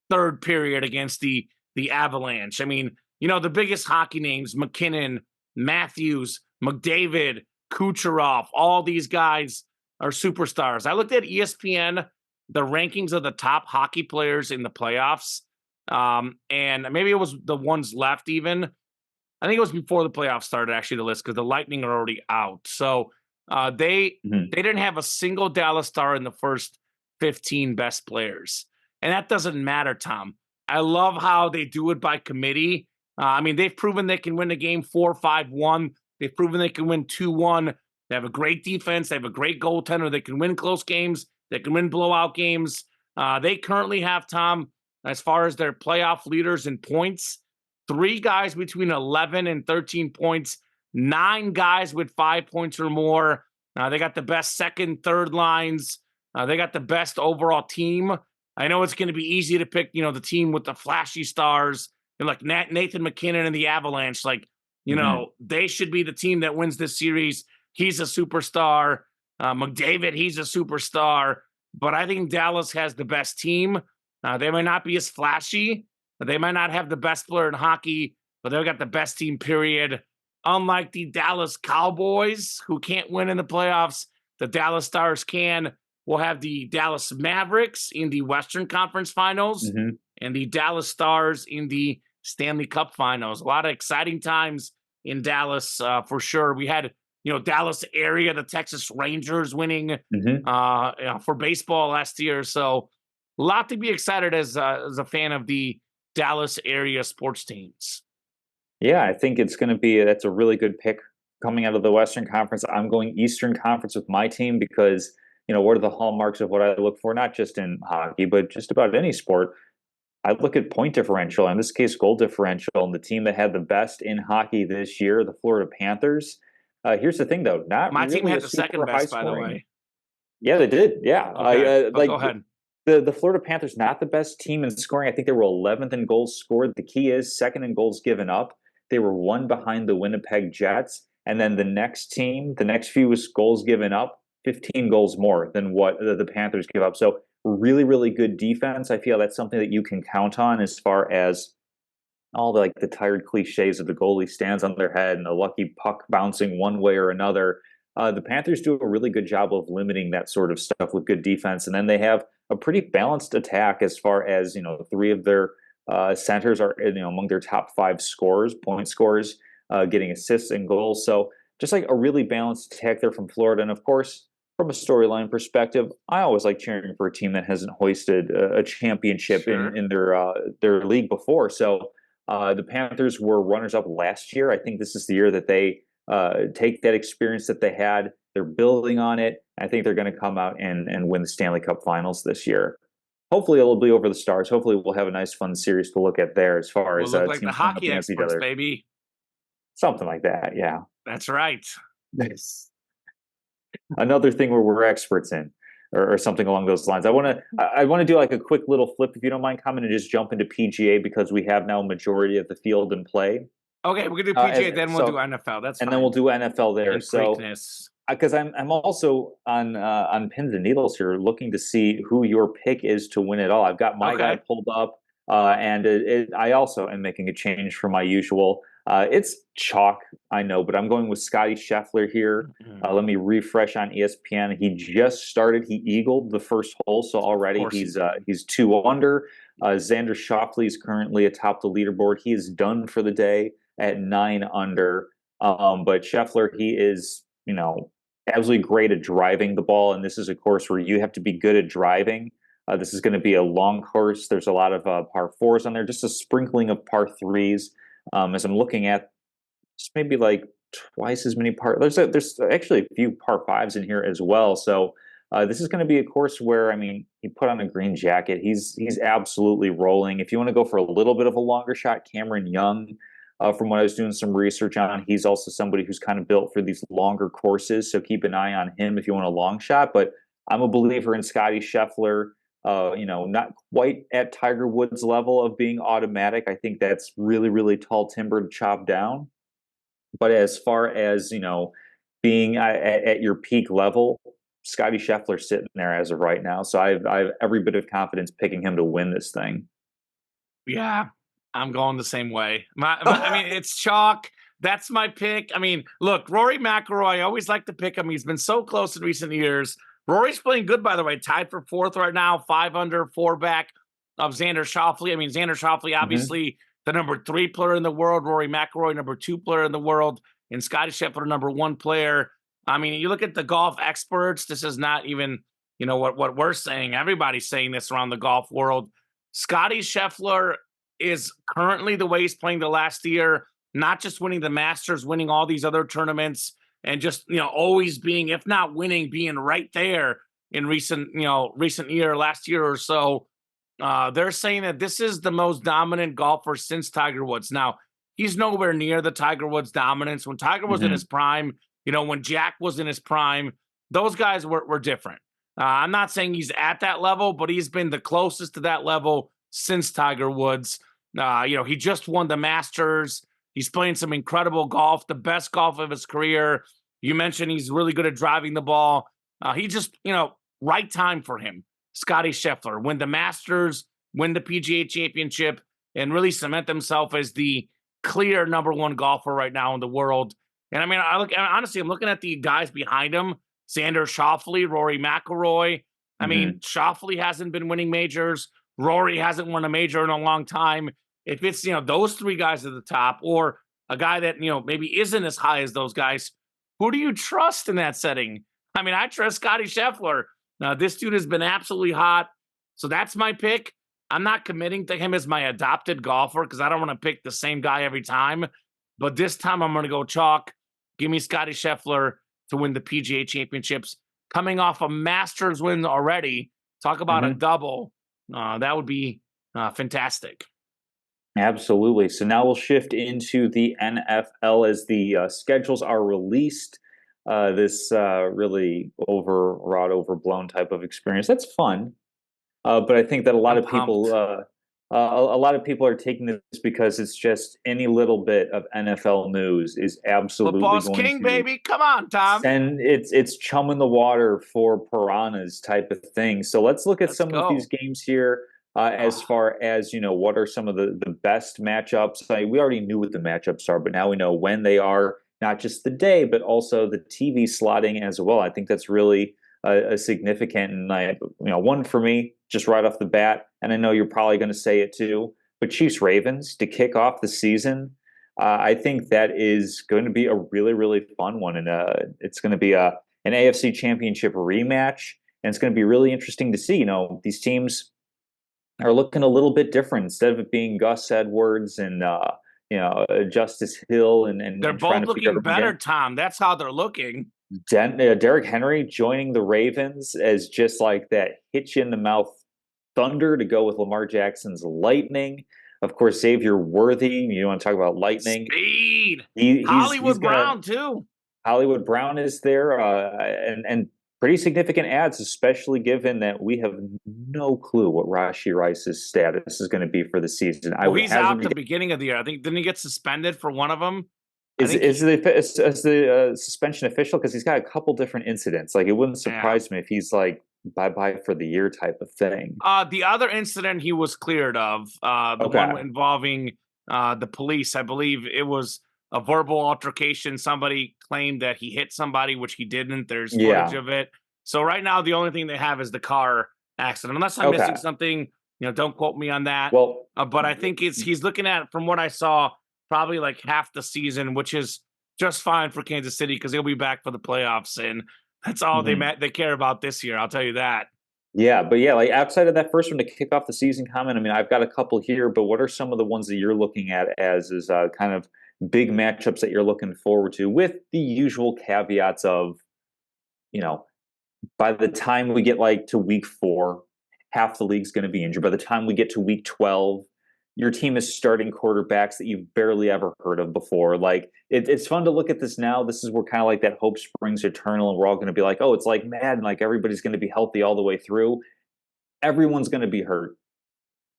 third period against the Avalanche. I mean, the biggest hockey names, McKinnon, Matthews, McDavid, Kucherov, all these guys are superstars. I looked at ESPN, the rankings of the top hockey players in the playoffs. And maybe it was the ones left even. I think it was before the playoffs started, actually, the list, because the Lightning are already out. So they didn't have a single Dallas Star in the first 15 best players. And that doesn't matter, Tom. I love how they do it by committee. I mean, they've proven they can win a game 4-5-1. They've proven they can win 2-1. They have a great defense. They have a great goaltender. They can win close games. They can win blowout games. They currently have, Tom, as far as their playoff leaders in points, 3 guys between 11 and 13 points, 9 guys with 5 points or more. They got the best second, third lines. They got the best overall team. I know it's going to be easy to pick, the team with the flashy stars, like Nathan McKinnon and the Avalanche. Like, they should be the team that wins this series. He's a superstar. McDavid, he's a superstar. But I think Dallas has the best team. They might not be as flashy. They might not have the best player in hockey, but they've got the best team, period. Unlike the Dallas Cowboys, who can't win in the playoffs, the Dallas Stars can. We'll have the Dallas Mavericks in the Western Conference Finals and the Dallas Stars in the Stanley Cup Finals. A lot of exciting times in Dallas for sure. We had, Dallas area, the Texas Rangers winning for baseball last year. So a lot to be excited as a fan of the Dallas area sports teams. Yeah, I think that's a really good pick coming out of the Western Conference. I'm going Eastern Conference with my team because, what are the hallmarks of what I look for, not just in hockey, but just about any sport. I look at point differential, in this case, goal differential, and the team that had the best in hockey this year, the Florida Panthers. Here's the thing, though, my team had the second best, by the way. Yeah, they did. Yeah, okay. Go ahead. The Florida Panthers, not the best team in scoring. I think they were 11th in goals scored. The key is second in goals given up. They were 1 behind the Winnipeg Jets, and then the next few goals given up, 15 goals more than what the Panthers give up. So really, really good defense. I feel that's something that you can count on as far as all the tired cliches of the goalie stands on their head and the lucky puck bouncing one way or another. The Panthers do a really good job of limiting that sort of stuff with good defense. And then they have a pretty balanced attack as far as, 3 of their centers are, among their top 5 point scorers, getting assists and goals. So just like a really balanced attack there from Florida. And of course, from a storyline perspective, I always like cheering for a team that hasn't hoisted a championship Sure. in their league before. So the Panthers were runners up last year. I think this is the year that they take that experience that they had. They're building on it. I think they're going to come out and win the Stanley Cup Finals this year. Hopefully, it'll be over the Stars. Hopefully, we'll have a nice, fun series to look at there as far We'll as look like the teams going up hockey against each experts, other. baby. Something like that, yeah. That's right. Nice. Another thing where we're experts in, or something along those lines. I want to do like a quick little flip, if you don't mind, coming and just jump into PGA because we have now a majority of the field in play. Okay, we're gonna do PGA, then we'll do NFL. That's and fine. then we'll do NFL there. And So Preakness. because I'm also on pins and needles here, looking to see who your pick is to win it all. I've got my guy Okay. pulled up, and I also am making a change from my usual. It's chalk, I know, but I'm going with Scotty Scheffler here. Let me refresh on ESPN. He just started. He eagled the first hole, so already he's 2 under. Xander Schauffele is currently atop the leaderboard. He is done for the day at 9 under. But Scheffler, he is, absolutely great at driving the ball, and this is a course where you have to be good at driving. This is going to be a long course. There's a lot of par fours on there, just a sprinkling of par threes. As I'm looking at, just maybe like twice as many par. There's actually a few par fives in here as well. So this is going to be a course where, I mean, he put on a green jacket. He's absolutely rolling. If you want to go for a little bit of a longer shot, Cameron Young. From what I was doing some research on, he's also somebody who's kind of built for these longer courses. So keep an eye on him if you want a long shot. But I'm a believer in Scotty Scheffler. Not quite at Tiger Woods' level of being automatic. I think that's really, really tall timber to chop down. But as far as, being at your peak level, Scotty Scheffler's sitting there as of right now. So I have every bit of confidence picking him to win this thing. Yeah, I'm going the same way. I mean, it's chalk. That's my pick. I mean, look, Rory McIlroy, I always like to pick him. He's been so close in recent years. Rory's playing good, by the way, tied for 4th right now, 5 under, 4 back of Xander Schauffele. I mean, Xander Schauffele, obviously the number 3 player in the world. Rory McIlroy, number 2 player in the world. And Scotty Scheffler, number 1 player. I mean, you look at the golf experts. This is not even, what we're saying. Everybody's saying this around the golf world. Scotty Scheffler is currently, the way he's playing the last year, not just winning the Masters, winning all these other tournaments, and just, always being, if not winning, being right there in recent year, last year or so. They're saying that this is the most dominant golfer since Tiger Woods. Now, he's nowhere near the Tiger Woods dominance. When Tiger was in his prime, when Jack was in his prime, those guys were different. I'm not saying he's at that level, but he's been the closest to that level since Tiger Woods. He just won the Masters. He's playing some incredible golf, the best golf of his career. You mentioned he's really good at driving the ball. He just, right time for him. Scotty Scheffler, win the Masters, win the PGA Championship, and really cement himself as the clear number 1 golfer right now in the world. And I mean, I'm looking at the guys behind him: Xander Schauffele, Rory McIlroy. I mean, Schauffele hasn't been winning majors. Rory hasn't won a major in a long time. If it's, those 3 guys at the top, or a guy that, maybe isn't as high as those guys, who do you trust in that setting? I mean, I trust Scotty Scheffler. This dude has been absolutely hot. So that's my pick. I'm not committing to him as my adopted golfer because I don't want to pick the same guy every time. But this time I'm going to go chalk. Give me Scotty Scheffler to win the PGA Championships. Coming off a Masters win already. Talk about a double. That would be fantastic. Absolutely. So now we'll shift into the NFL as the schedules are released. This really overwrought, overblown type of experience. That's fun, but I think that a lot of people are taking this because it's just any little bit of NFL news is absolutely Football's going king, to baby. Come on, Tom. And it's chum in the water for piranhas type of thing. So let's look at some of these games here. As far as, what are some of the best matchups? We already knew what the matchups are, but now we know when they are, not just the day, but also the TV slotting as well. I think that's really a significant and one for me, just right off the bat. And I know you're probably going to say it too, but Chiefs Ravens to kick off the season. I think that is going to be a really, really fun one. And it's going to be an AFC Championship rematch, and it's going to be really interesting to see. These teams are looking a little bit different instead of it being Gus Edwards and Justice Hill They're and trying both to figure looking out again. better, Tom. That's how they're looking. Derrick Henry joining the Ravens as just like that hit you in the mouth thunder to go with Lamar Jackson's lightning. Of course, Xavier Worthy. You want to talk about lightning? Speed. He's Hollywood gonna. Brown, too. Hollywood Brown is there, and pretty significant ads, especially given that we have no clue what Rashee Rice's status is going to be for the season. I Well, would he's hazard out to the beginning of the year. I think didn't he get suspended for one of them? I is think is the suspension official, because he's got a couple different incidents. Like, it wouldn't yeah. surprise me if he's like bye bye for the year type of thing. The other incident he was cleared of, the Okay, one involving the police, I believe it was a verbal altercation. Somebody claimed that he hit somebody, which he didn't. There's footage yeah, of it. So right now, the only thing they have is the car accident. Unless I'm missing okay. something, don't quote me on that. Well, But I think he's looking at, from what I saw, probably like half the season, which is just fine for Kansas City because he'll be back for the playoffs, and that's all mhm. they care about this year. I'll tell you that. Yeah, but yeah, like outside of that first one to kick off the season comment, I mean, I've got a couple here, but what are some of the ones that you're looking at as is kind of big matchups that you're looking forward to, with the usual caveats of, you know, by the time we get like to week 4, half the league's going to be injured. By the time we get to week 12, your team is starting quarterbacks that you've barely ever heard of before. Like, it's fun to look at this now. This is where kind of like that hope springs eternal, and we're all going to be like, oh, it's like Madden, like everybody's going to be healthy all the way through. Everyone's going to be hurt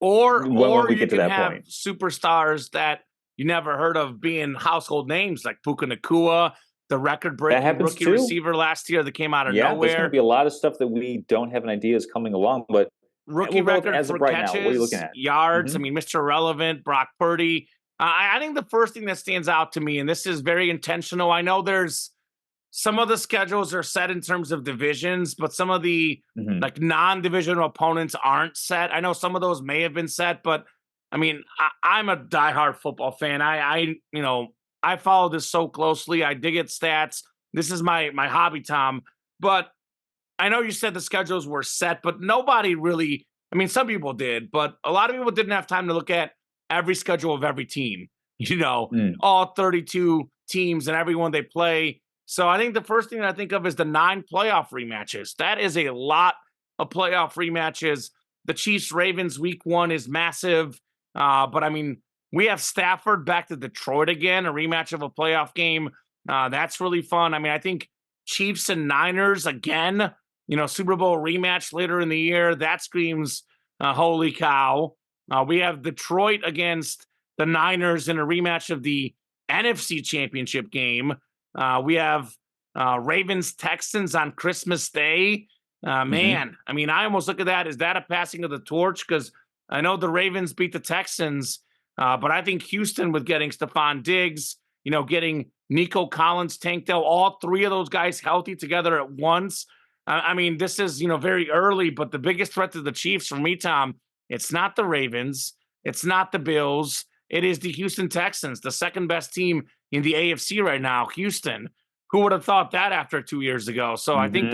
when Or we you get to can that have point. superstars that you never heard of being household names like Puka Nakua, the That record-breaking happens rookie too. receiver last year that came out of Yeah, there's going to nowhere. be a lot of stuff that we don't have an idea is coming along, but Rookie we'll go with record as of for right now. What are you looking catches, at? yards. Hmm. I mean, Mr. Relevant, Brock Purdy. I think the first thing that stands out to me, and this is very intentional. I know there's some of the schedules are set in terms of divisions, but some of the Hmm. like non-divisional opponents aren't set. I know some of those may have been set, but I mean, I'm a diehard football fan. I follow this so closely. I dig at stats. This is my hobby, Tom. But I know you said the schedules were set, but nobody really, I mean, some people did, but a lot of people didn't have time to look at every schedule of every team, Mm. all 32 teams and everyone they play. So I think the first thing I think of is the 9 playoff rematches. That is a lot of playoff rematches. The Chiefs Ravens week 1 is massive. But I mean, we have Stafford back to Detroit again, a rematch of a playoff game. That's really fun. I mean, I think Chiefs and Niners again, Super Bowl rematch later in the year. That screams, holy cow. We have Detroit against the Niners in a rematch of the NFC Championship game. We have Ravens Texans on Christmas Day. Hmm. Man, I mean, I almost look at that. Is that a passing of the torch? Because I know the Ravens beat the Texans, but I think Houston with getting Stephon Diggs, getting Nico Collins, Tank Dell, all 3 of those guys healthy together at once. I mean, this is, very early, but the biggest threat to the Chiefs for me, Tom, it's not the Ravens. It's not the Bills. It is the Houston Texans, the second best team in the AFC right now, Houston. Who would have thought that after 2 years ago? So I think Hmm.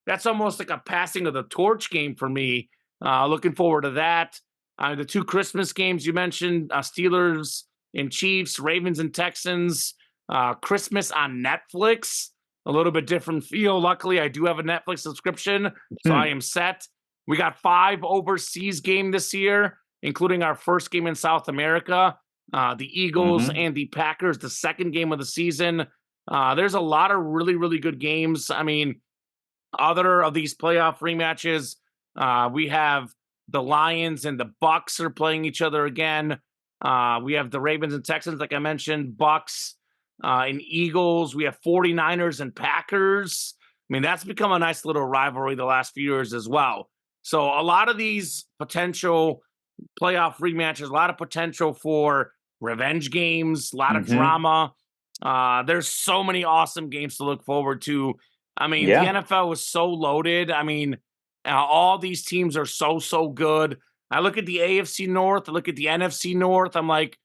that's almost like a passing of the torch game for me. Looking forward to that. The 2 Christmas games you mentioned, Steelers and Chiefs, Ravens and Texans, Christmas on Netflix, a little bit different feel. Luckily, I do have a Netflix subscription, so I am set. We got 5 overseas game this year, including our first game in South America, the Eagles Hmm. and the Packers, the second game of the season. There's a lot of really, really good games. I mean, other of these playoff rematches, we have the Lions and the Bucks are playing each other again. We have the Ravens and Texans, like I mentioned, Bucks and Eagles. We have 49ers and Packers. I mean, that's become a nice little rivalry the last few years as well. So a lot of these potential playoff rematches, a lot of potential for revenge games, a lot of Hmm. drama. There's so many awesome games to look forward to. I mean, the Yeah. NFL was so loaded. I mean, all these teams are so good. I look at the AFC North, I look at the NFC North. I'm like,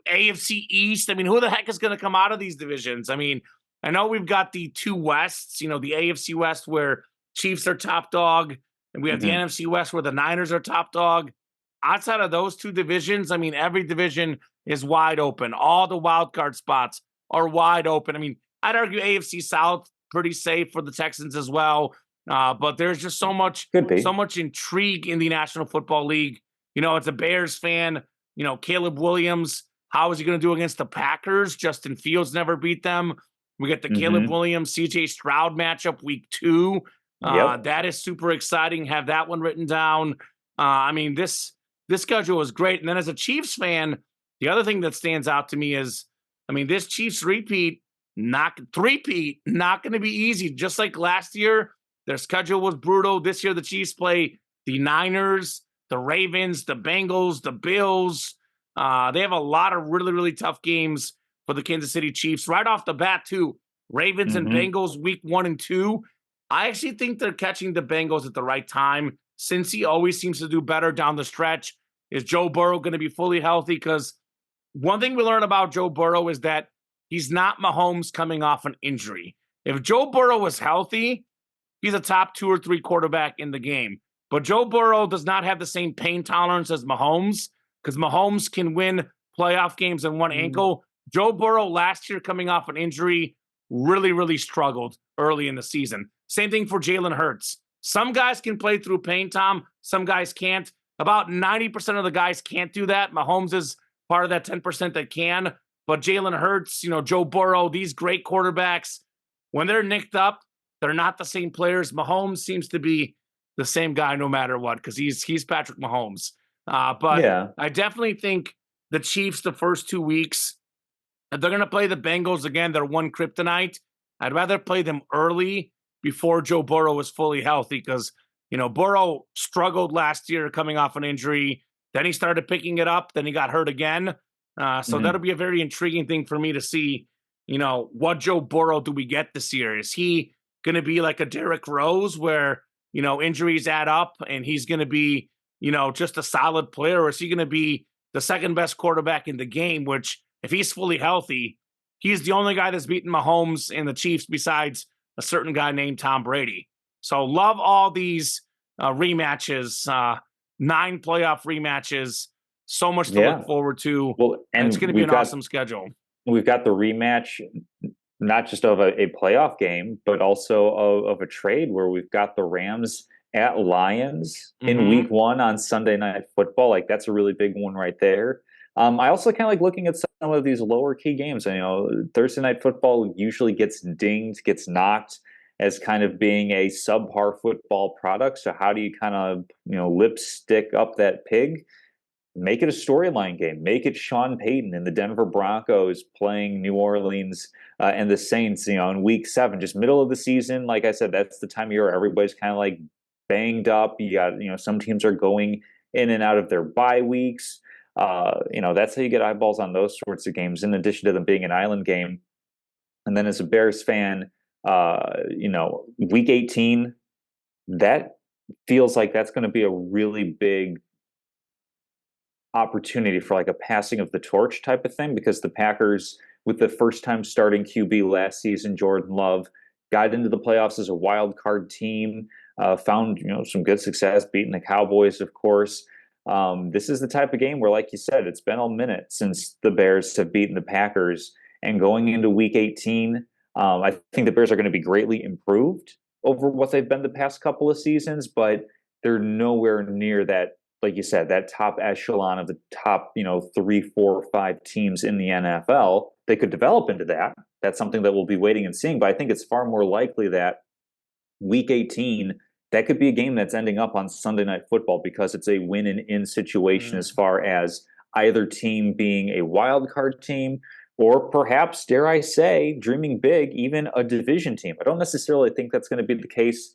AFC East. I mean, who the heck is going to come out of these divisions? I mean, I know we've got the two Wests, the AFC West where Chiefs are top dog, and we have the Mhm. NFC West where the Niners are top dog. Outside of those two divisions, I mean, every division is wide open. All the wild card spots are wide open. I mean, I'd argue AFC South pretty safe for the Texans as well. But there's just Could so be. much intrigue in the National Football League. As a Bears fan, Caleb Williams, how is he going to do against the Packers? Justin Fields never beat them. We get the Caleb Mhm. Williams, CJ Stroud matchup week 2. Yep. That is super exciting. Have that one written down. I mean, this schedule is great. And then as a Chiefs fan, the other thing that stands out to me is, I mean, this Chiefs not going to be easy. Just like last year, their schedule was brutal. This year, the Chiefs play the Niners, the Ravens, the Bengals, the Bills. They have a lot of really, really tough games for the Kansas City Chiefs right off the bat, too. Ravens and Mhm. Bengals week 1 and 2. I actually think they're catching the Bengals at the right time. Since he always seems to do better down the stretch, is Joe Burrow going to be fully healthy? Because one thing we learned about Joe Burrow is that he's not Mahomes coming off an injury. If Joe Burrow was healthy, he's a top 2 or 3 quarterback in the game. But Joe Burrow does not have the same pain tolerance as Mahomes, because Mahomes can win playoff games in one Mm. ankle. Joe Burrow last year coming off an injury really, really struggled early in the season. Same thing for Jalen Hurts. Some guys can play through pain, Tom. Some guys can't. About 90% of the guys can't do that. Mahomes is part of that 10% that can. But Jalen Hurts, Joe Burrow, these great quarterbacks, when they're nicked up, they're not the same players. Mahomes seems to be the same guy no matter what, because he's Patrick Mahomes. But Yeah. I definitely think the Chiefs the first 2 weeks, if they're going to play the Bengals again, they're one kryptonite. I'd rather play them early before Joe Burrow is fully healthy, because Burrow struggled last year coming off an injury. Then he started picking it up. Then he got hurt again. So that'll Mhm. be a very intriguing thing for me to see. What Joe Burrow do we get this year? Is he going to be like a Derrick Rose where injuries add up and he's going to be just a solid player, or is he going to be the second best quarterback in the game? Which, if he's fully healthy, he's the only guy that's beaten Mahomes and the Chiefs besides a certain guy named Tom Brady. So love all these rematches, 9 playoff rematches. So much to look Yeah. forward to, Well, and it's and going to be an awesome schedule. we've got the rematch, not just of a playoff game, but also of a trade where we've got the Rams at Lions in Mm-hmm. week 1 on Sunday Night Football. Like, that's a really big one right there. I also kind of like looking at some of these lower key games. Thursday Night Football usually gets dinged, gets knocked as kind of being a subpar football product. So how do you kind of, lipstick up that pig? Make it a storyline game. Make it Sean Payton and the Denver Broncos playing New Orleans and the Saints, in week 7, just middle of the season. Like I said, that's the time of year everybody's kind of like banged up. You got, some teams are going in and out of their bye weeks. That's how you get eyeballs on those sorts of games, in addition to them being an island game. And then as a Bears fan, week 18, that feels like that's going to be a really big opportunity for like a passing of the torch type of thing, because the Packers, with the first time starting QB last season, Jordan Love, got into the playoffs as a wild card team, found some good success, beating the Cowboys, of course. This is the type of game where, like you said, it's been a minute since the Bears have beaten the Packers, and going into Week 18, I think the Bears are going to be greatly improved over what they've been the past couple of seasons, but they're nowhere near that, like you said, that top echelon of the top, 3, 4, 5 teams in the NFL. They could develop into that. That's something that we'll be waiting and seeing. But I think it's far more likely that week 18, that could be a game that's ending up on Sunday Night Football, because it's a win and in situation as far as either team being a wild card team, or perhaps, dare I say, dreaming big, even a division team. I don't necessarily think that's going to be the case.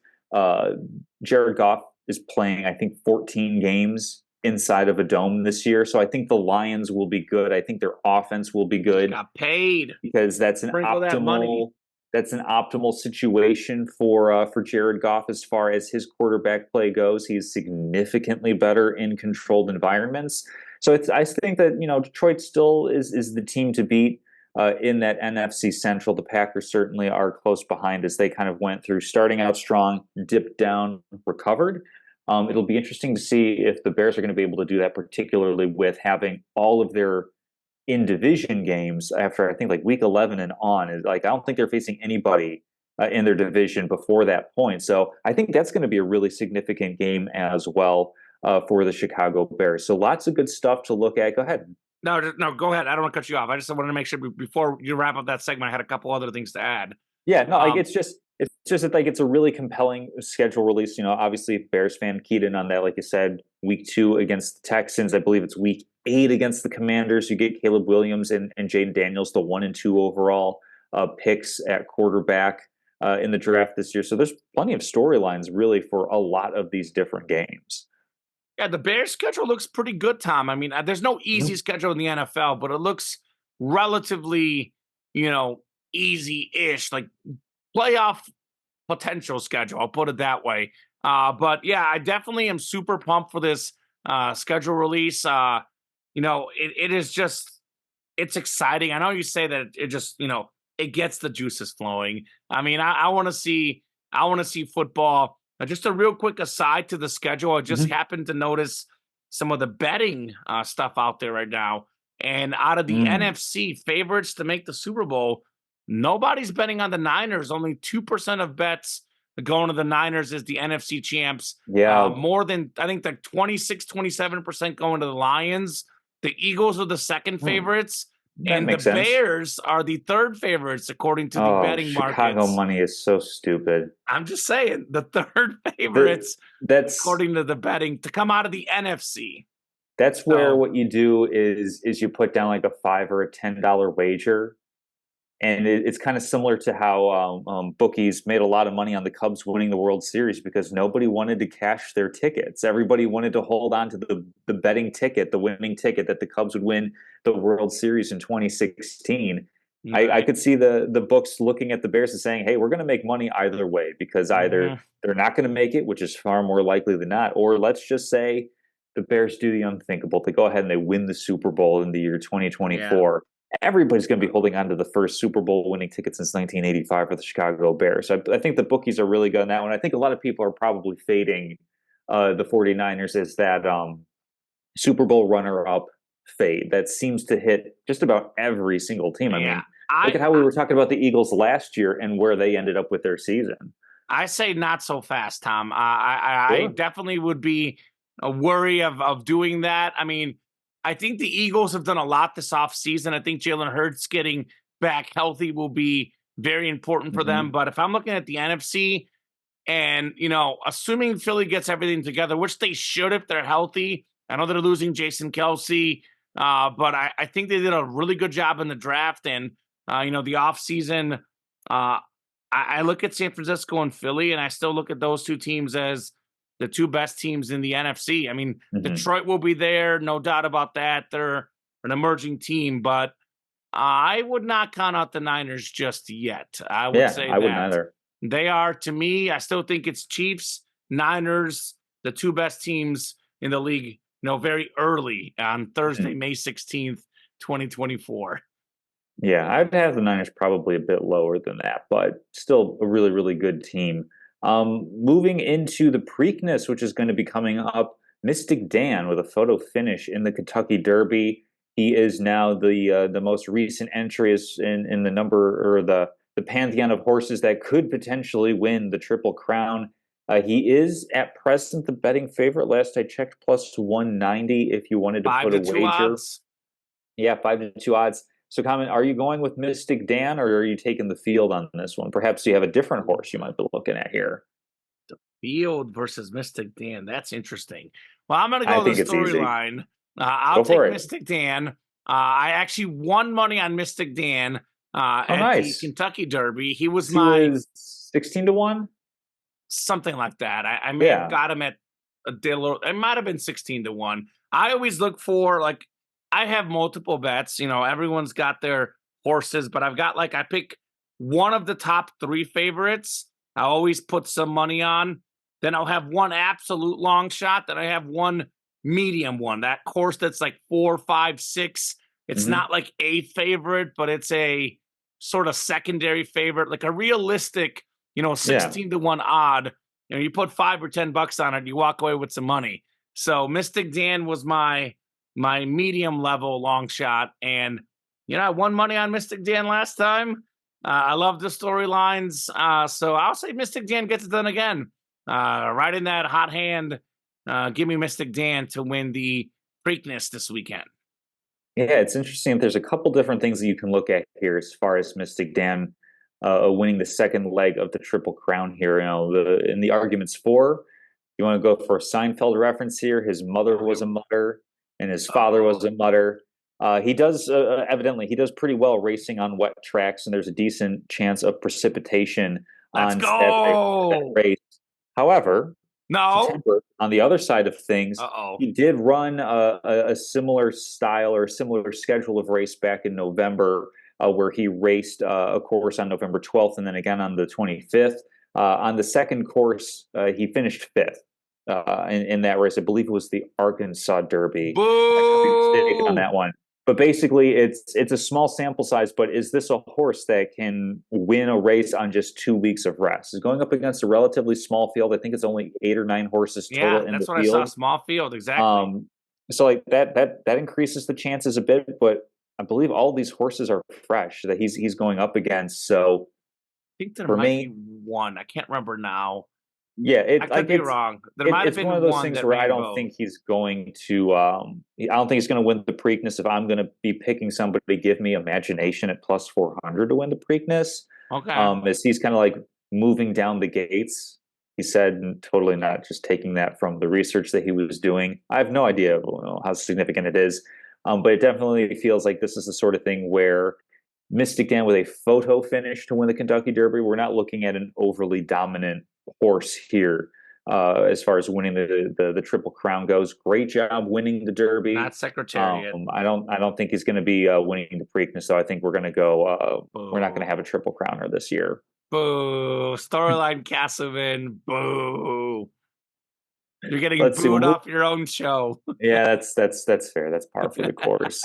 Jared Goff is playing, I think, 14 games inside of a dome this year. So I think the Lions will be good. I think their offense will be Just good, got paid. because Sprinkle that money. that's an optimal situation for Jared Goff as far as his quarterback play goes. He's significantly better in controlled environments. So I think that Detroit still is the team to beat. in that NFC Central. The Packers certainly are close behind as they kind of went through starting out strong, dipped down, recovered. It'll be interesting to see if the Bears are going to be able to do that, particularly with having all of their in division games after I think like week 11 and on. Is like I don't think they're facing anybody in their division before that point. So I think that's going to be a really significant game as well for the Chicago Bears. So lots of good stuff to look at. Go ahead. No, go ahead. I don't want to cut you off. I just wanted to make sure before you wrap up that segment, I had a couple other things to add. Yeah, no, like it's just that, like it's a really compelling schedule release. You know, obviously Bears fan keyed in on that, like you said, week 2 against the Texans. I believe it's week 8 against the Commanders. You get Caleb Williams and Jaden Daniels, the 1 and 2 overall picks at quarterback in the draft this year. So there's plenty of storylines really for a lot of these different games. Yeah, the Bears schedule looks pretty good, Tom. I mean, there's no easy schedule in the NFL, but it looks relatively, easy-ish, like playoff potential schedule. I'll put it that way. But yeah, I definitely am super pumped for this schedule release. It is just, it's exciting. I know you say that it just, it gets the juices flowing. I mean, I want to see football. Just a real quick aside to the schedule, I just happened to notice some of the betting stuff out there right now. And out of the NFC favorites to make the Super Bowl, nobody's betting on the Niners. Only 2% of bets going to the Niners is the NFC champs. Yeah. More than, I think, like 26, 27% going to the Lions. The Eagles are the second favorites. And the Bears are the third favorites, according to the betting markets. Chicago money is so stupid. I'm just saying, the third favorites, according to the betting, to come out of the NFC. That's where what you do is you put down like a $5 or a $10 wager. And it's kind of similar to how bookies made a lot of money on the Cubs winning the World Series because nobody wanted to cash their tickets. Everybody wanted to hold on to the betting ticket, the winning ticket that the Cubs would win the World Series in 2016. Right. I could see the books looking at the Bears and saying, hey, we're going to make money either way because either they're not going to make it, which is far more likely than not, or let's just say the Bears do the unthinkable. They go ahead and they win the Super Bowl in the year 2024. Everybody's going to be holding on to the first Super Bowl winning ticket since 1985 for the Chicago Bears. So I think the bookies are really good on that one. I think a lot of people are probably fading the 49ers as that Super Bowl runner-up fade. That seems to hit just about every single team. I mean, look at how we were talking about the Eagles last year and where they ended up with their season. I say not so fast, Tom. I definitely would be a worry of doing that. I mean, I think the Eagles have done a lot this offseason. I think Jalen Hurts getting back healthy will be very important for them. But if I'm looking at the NFC and, assuming Philly gets everything together, which they should if they're healthy. I know they're losing Jason Kelce, but I think they did a really good job in the draft. And, the offseason, I look at San Francisco and Philly, and I still look at those two teams as the two best teams in the NFC. I mean, Detroit will be there, no doubt about that. They're an emerging team, but I would not count out the Niners just yet. I would say I wouldn't either. They are, to me, I still think it's Chiefs, Niners, the two best teams in the league, very early on Thursday, May 16th, 2024. Yeah, I'd have the Niners probably a bit lower than that, but still a really, really good team. Moving into the Preakness, which is going to be coming up, Mystic Dan with a photo finish in the Kentucky Derby. He is now the most recent entry in the number or the pantheon of horses that could potentially win the Triple Crown. He is at present the betting favorite. Last I checked, plus 190 if you wanted to put a wager. Odds. Yeah, 5-2 odds. So, Comment, are you going with Mystic Dan, or are you taking the field on this one? Perhaps you have a different horse you might be looking at here. The field versus Mystic Dan. That's interesting. Well, I'm going to go the storyline. I'll take Mystic Dan. I actually won money on Mystic Dan at the Kentucky Derby. He was my 16-1? Something like that. I may have got him at a deal. It might have been 16-1. I always look for, I have multiple bets. Everyone's got their horses, but I've got I pick one of the top 3 favorites. I always put some money on. Then I'll have one absolute long shot. Then I have one medium one. That course that's 4, 5, 6 It's Mhm. not like a favorite, but it's a sort of secondary favorite, like a realistic, Yeah. 16 to 1 odd. You put $5 or $10 on it, you walk away with some money. So Mystic Dan was my medium level long shot. And I won money on Mystic Dan last time. I love the storylines. So I'll say Mystic Dan gets it done again. Right in that hot hand. Give me Mystic Dan to win the Preakness this weekend. Yeah, it's interesting. There's a couple different things that you can look at here as far as Mystic Dan winning the second leg of the Triple Crown here. In the arguments for, you want to go for a Seinfeld reference here. His mother was a mutter, and his father was a mutter. He does evidently he does pretty well racing on wet tracks, and there's a decent chance of precipitation Let's on that go. race. However, to No. temper, on the other side of things, Uh-oh. he did run a similar style or a similar schedule of race back in November, where he raced a course on November 12th and then again on the 25th. On the second course, he finished fifth in that race. I believe it was the Arkansas Derby. I could be mistaken on Boo. that one. But basically, it's a small sample size. But is this a horse that can win a race on just 2 weeks of rest? Is going up against a relatively small field. I think it's only 8 or 9 horses Yeah, total in the that's what I saw. field. Small field, exactly. Um, so like that increases the chances a bit. But I believe all these horses are fresh that he's going up against. So I think there for might be me, one. I can't remember now. yeah, I could be wrong. There might have it's one been of those one things that where I ran don't both. think he's going to. I don't think he's going to win the Preakness. If I'm going to be picking somebody, give me Imagination at plus 400 to win the Preakness. Okay. As he's kind of like moving down the gates. He said, and totally not just taking that from the research that he was doing. I have no idea how significant it is, but it definitely feels like this is the sort of thing where Mystic Dan with a photo finish to win the Kentucky Derby. We're not looking at an overly dominant horse here as far as winning the Triple Crown goes. Great job winning the Derby. Not Secretariat. I don't think he's going to be winning the Preakness. So I think we're going to go. We're not going to have a Boo. Triple Crowner this year. Boo. Storyline Castleman. Boo. You're getting Let's see. booed off your own show. Yeah, that's fair. That's par for the course.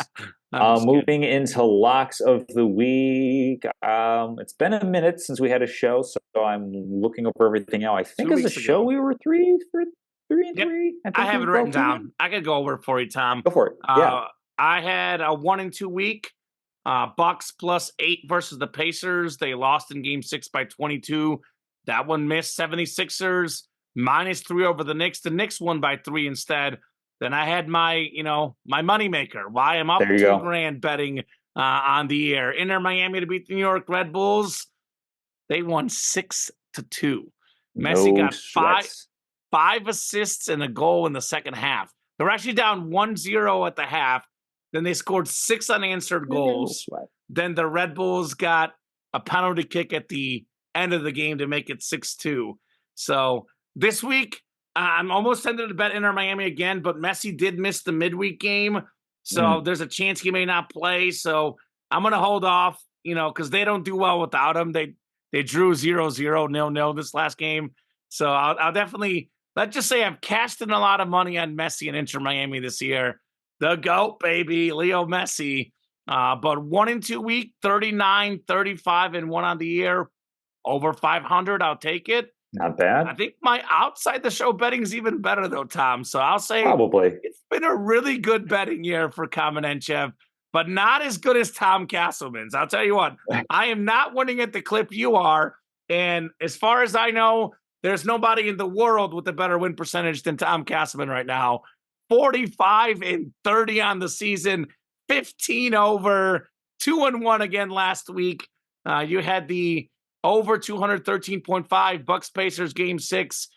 I'm just kidding. Moving into locks of the week. It's been a minute since we had a show, so I'm looking over everything now. I think 2 as a weeks show ago. we were three and Yep. three. I I think have we it written broke even. down. I could go over it for you, Tom. Go for it. Yeah. I had a 1-2 week. Bucks +8 versus the Pacers. They lost in game 6 by 22. That one missed. 76ers -3 over the Knicks. The Knicks won by 3 instead. Then I had my moneymaker. Why I'm up There you two go. grand betting on the air. Inter Miami to beat the New York Red Bulls. They won 6-2. Messi No got sweats. five assists and a goal in the second half. They're actually down 1-0 at the half. Then they scored 6 unanswered No goals. sweat. Then the Red Bulls got a penalty kick at the end of the game to make it 6-2. So this week, I'm almost tempted to bet Inter Miami again, but Messi did miss the midweek game. So there's a chance he may not play. So I'm going to hold off, because they don't do well without him. They drew 0-0, 0-0 this last game. So I'll definitely, let's just say I've cashed in a lot of money on Messi and Inter Miami this year. The GOAT, baby, Leo Messi. But 1-2 week, 39, 35, and 1 on the year, over 500. I'll take it. Not bad. I think my outside the show betting is even better though, Tom. So I'll say Probably. it's been a really good betting year for Kamenechev, but not as good as Tom Castleman's. I'll tell you what, I am not winning at the clip you are. And as far as I know, there's nobody in the world with a better win percentage than Tom Castleman right now. 45-30 on the season, 15 over, 2-1 again last week. You had the over 213.5 Bucks Pacers game 6,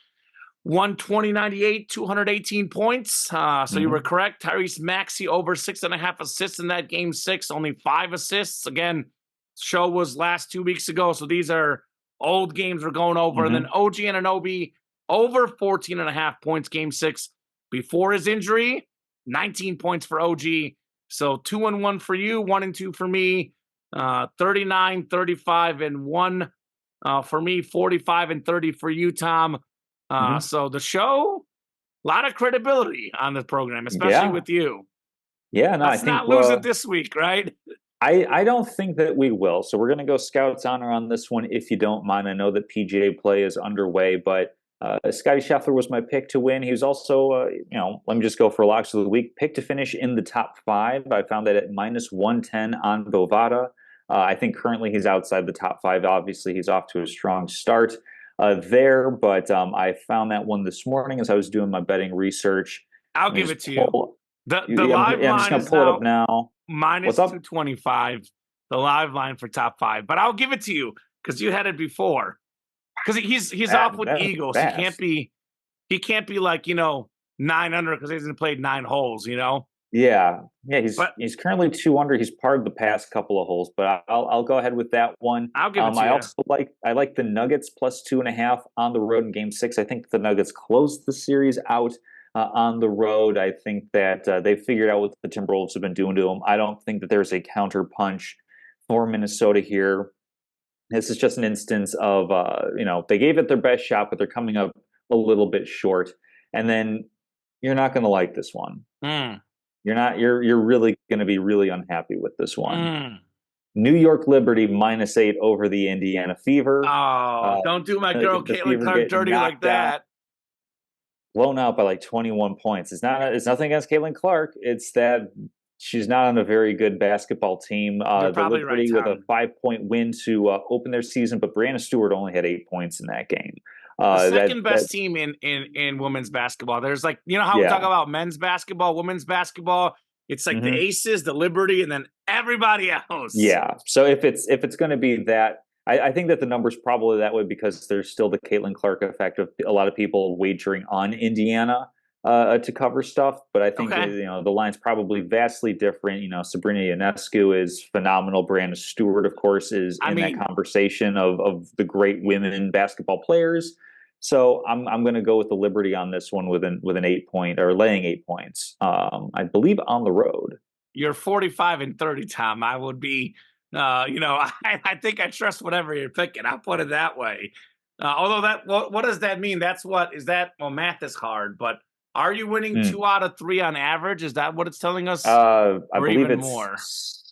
120-98, 218 points. So you were correct. Tyrese Maxey over 6.5 assists in that game 6, only 5 assists. Again, show was last 2 weeks ago, so these are old games we're going over. And then OG Anunoby over 14.5 points game 6 before his injury, 19 points for OG. So 2-1 for you, 1-2 for me, 39, 35, and 1 for me, 45-30 for you, Tom. So the show, a lot of credibility on the program, especially with you. Yeah, no, I Let's think not lose it this week, right? I don't think that we will. So we're going to go Scouts honor on this one, if you don't mind. I know that PGA play is underway, but Scotty Scheffler was my pick to win. He was also, let me just go for locks of the week. Pick to finish in the top five. I found that at minus 110 on Bovada. I think currently he's outside the top five. Obviously, he's off to a strong start there, but I found that one this morning as I was doing my betting research. I'll Let me give it just to you. pull. The Yeah, live I'm just line going to is pull it up now now. What's minus up? 225, the live line for top five. But I'll give it to you because you had it before. Because he's off with That was Eagles. fast. He can't be like, 9 under because he hasn't played 9 holes. Yeah, yeah, But he's currently 2 under. He's parred the past couple of holes, but I'll go ahead with that one. I'll give it to I you. also like the Nuggets plus 2.5 on the road in Game 6. I think the Nuggets closed the series out on the road. I think that they figured out what the Timberwolves have been doing to them. I don't think that there's a counter punch for Minnesota here. This is just an instance of they gave it their best shot, but they're coming up a little bit short. And then you're not going to like this one. Mm, You're really going to be really unhappy with this one. mm. New York Liberty -8 over the Indiana Fever. Oh, don't do my girl The Caitlin Fever Clark get dirty like knocked out, that. blown out by like 21 points. It's nothing against Caitlin Clark. It's that she's not on a very good basketball team. You're The probably right, Liberty with a Tom. 5-point win to open their season, but Brianna Stewart only had 8 points in that game. The That second that best team in women's basketball. There's like, how we talk yeah. about men's basketball, women's basketball. It's like the Hmm. Aces, the Liberty, and then everybody else. Yeah. So if it's going to be that, I think that the number's probably that way because there's still the Caitlin Clark effect of a lot of people wagering on Indiana to cover stuff. But I think Okay. the line's probably vastly different. Sabrina Ionescu is phenomenal. Brianna Stewart, of course, is I in that mean, conversation of the great women basketball players. So I'm going to go with the Liberty on this one with an 8 point or laying 8 points. I believe on the road. you're 45 and 30, Tom. I would be, I think I trust whatever you're picking. I'll put it that way. Although what does that mean? Well, math is hard, but are you winning Hmm. 2 out of 3 on average? Is that what it's telling us? I Or believe even it's more?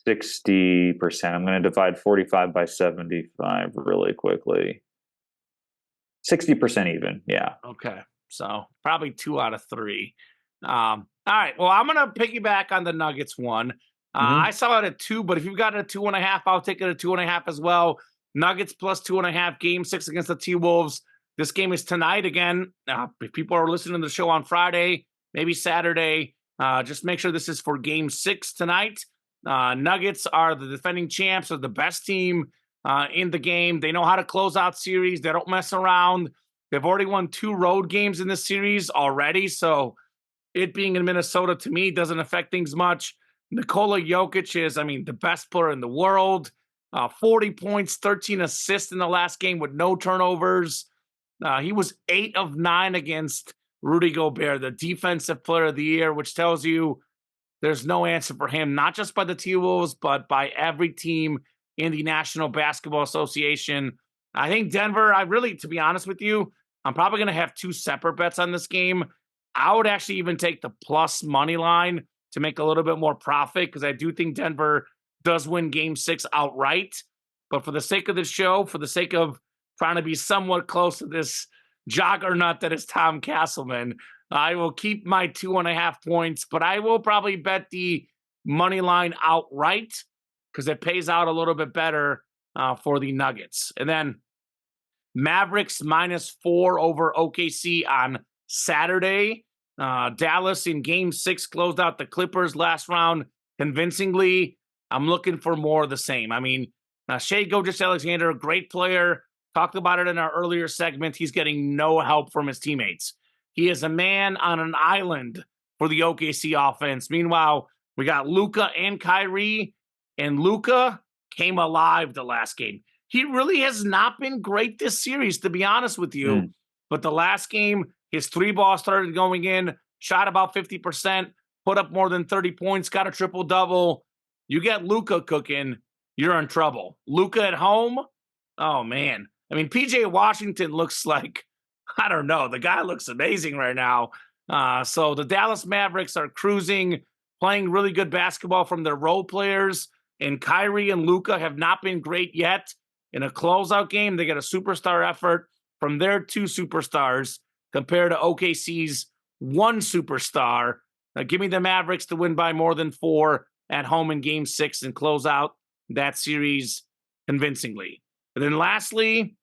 60%. I'm going to divide 45 by 75 really quickly. 60% even. Yeah. Okay. So probably 2 out of 3. All right. Well, I'm going to piggyback on the Nuggets one. I Hmm. saw it at 2, but if you've got it at 2.5, I'll take it at 2.5 as well. Nuggets plus 2.5, Game 6 against the T-Wolves. This game is tonight again. If people are listening to the show on Friday, maybe Saturday, just make sure this is for Game 6 tonight. Nuggets are the defending champs, are the best team in the game. They know how to close out series. They don't mess around. They've already won 2 road games in this series already, so it being in Minnesota to me doesn't affect things much. Nikola Jokic is, the best player in the world. 40 points, 13 assists in the last game with no turnovers. He was 8 of 9 against Rudy Gobert, the defensive player of the year, which tells you there's no answer for him, not just by the T-Wolves, but by every team in the National Basketball Association. I think Denver, to be honest with you, I'm probably going to have 2 separate bets on this game. I would actually even take the plus money line to make a little bit more profit because I do think Denver does win Game 6 outright. But for the sake of the show, for the sake of trying to be somewhat close to this juggernaut that is Tom Castleman, I will keep my 2.5 points, but I will probably bet the money line outright because it pays out a little bit better for the Nuggets. And then Mavericks -4 over OKC on Saturday. Dallas in Game 6 closed out the Clippers last round convincingly. I'm looking for more of the same. Shai Gilgeous-Alexander, great player. Talked about it in our earlier segment. He's getting no help from his teammates. He is a man on an island for the OKC offense. Meanwhile, we got Luka and Kyrie, and Luka came alive the last game. He really has not been great this series, to be honest with you. Mm. But the last game, his 3 ball started going in, shot about 50%, put up more than 30 points, got a triple-double. You get Luka cooking, you're in trouble. Luka at home, oh, man. PJ Washington looks like, I don't know, the guy looks amazing right now. So the Dallas Mavericks are cruising. playing really good basketball from their role players. And Kyrie and Luka have not been great yet. In a closeout game, they get a superstar effort from their two superstars compared to OKC's one superstar. Now, give me the Mavericks to win by more than 4 at home in Game 6 and close out that series convincingly. And then lastly,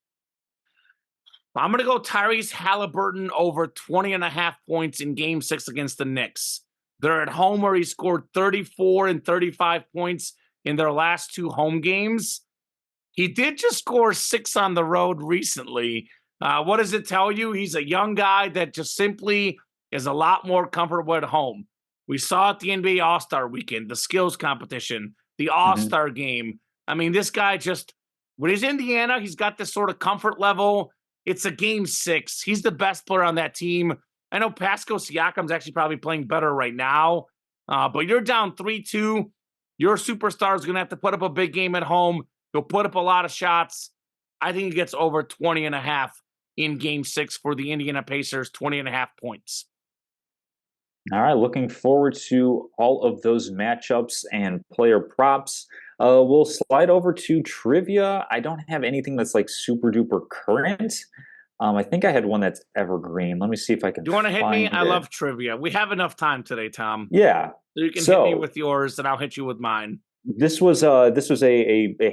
I'm going to go Tyrese Halliburton over 20.5 points in Game 6 against the Knicks. They're at home where he scored 34 and 35 points in their last 2 home games. He did just score 6 on the road recently. What does it tell you? He's a young guy that just simply is a lot more comfortable at home. We saw at the NBA All-Star Weekend, the skills competition, the All-Star game. I mean, this guy just, when he's in Indiana, he's got this sort of comfort level. It's a Game 6. He's the best player on that team. I know Pascal Siakam's actually probably playing better right now, but you're down 3-2. Your superstar is going to have to put up a big game at home. He'll put up a lot of shots. I think he gets over 20.5 in Game 6 for the Indiana Pacers, 20.5 points. All right, looking forward to all of those matchups and player props. We'll slide over to trivia. I don't have anything that's like super duper current. I think I had one that's evergreen. Let me see if I can. Do you want to hit me? find I it. love trivia. We have enough time today, Tom. Yeah. So you can hit me with yours, and I'll hit you with mine. This was a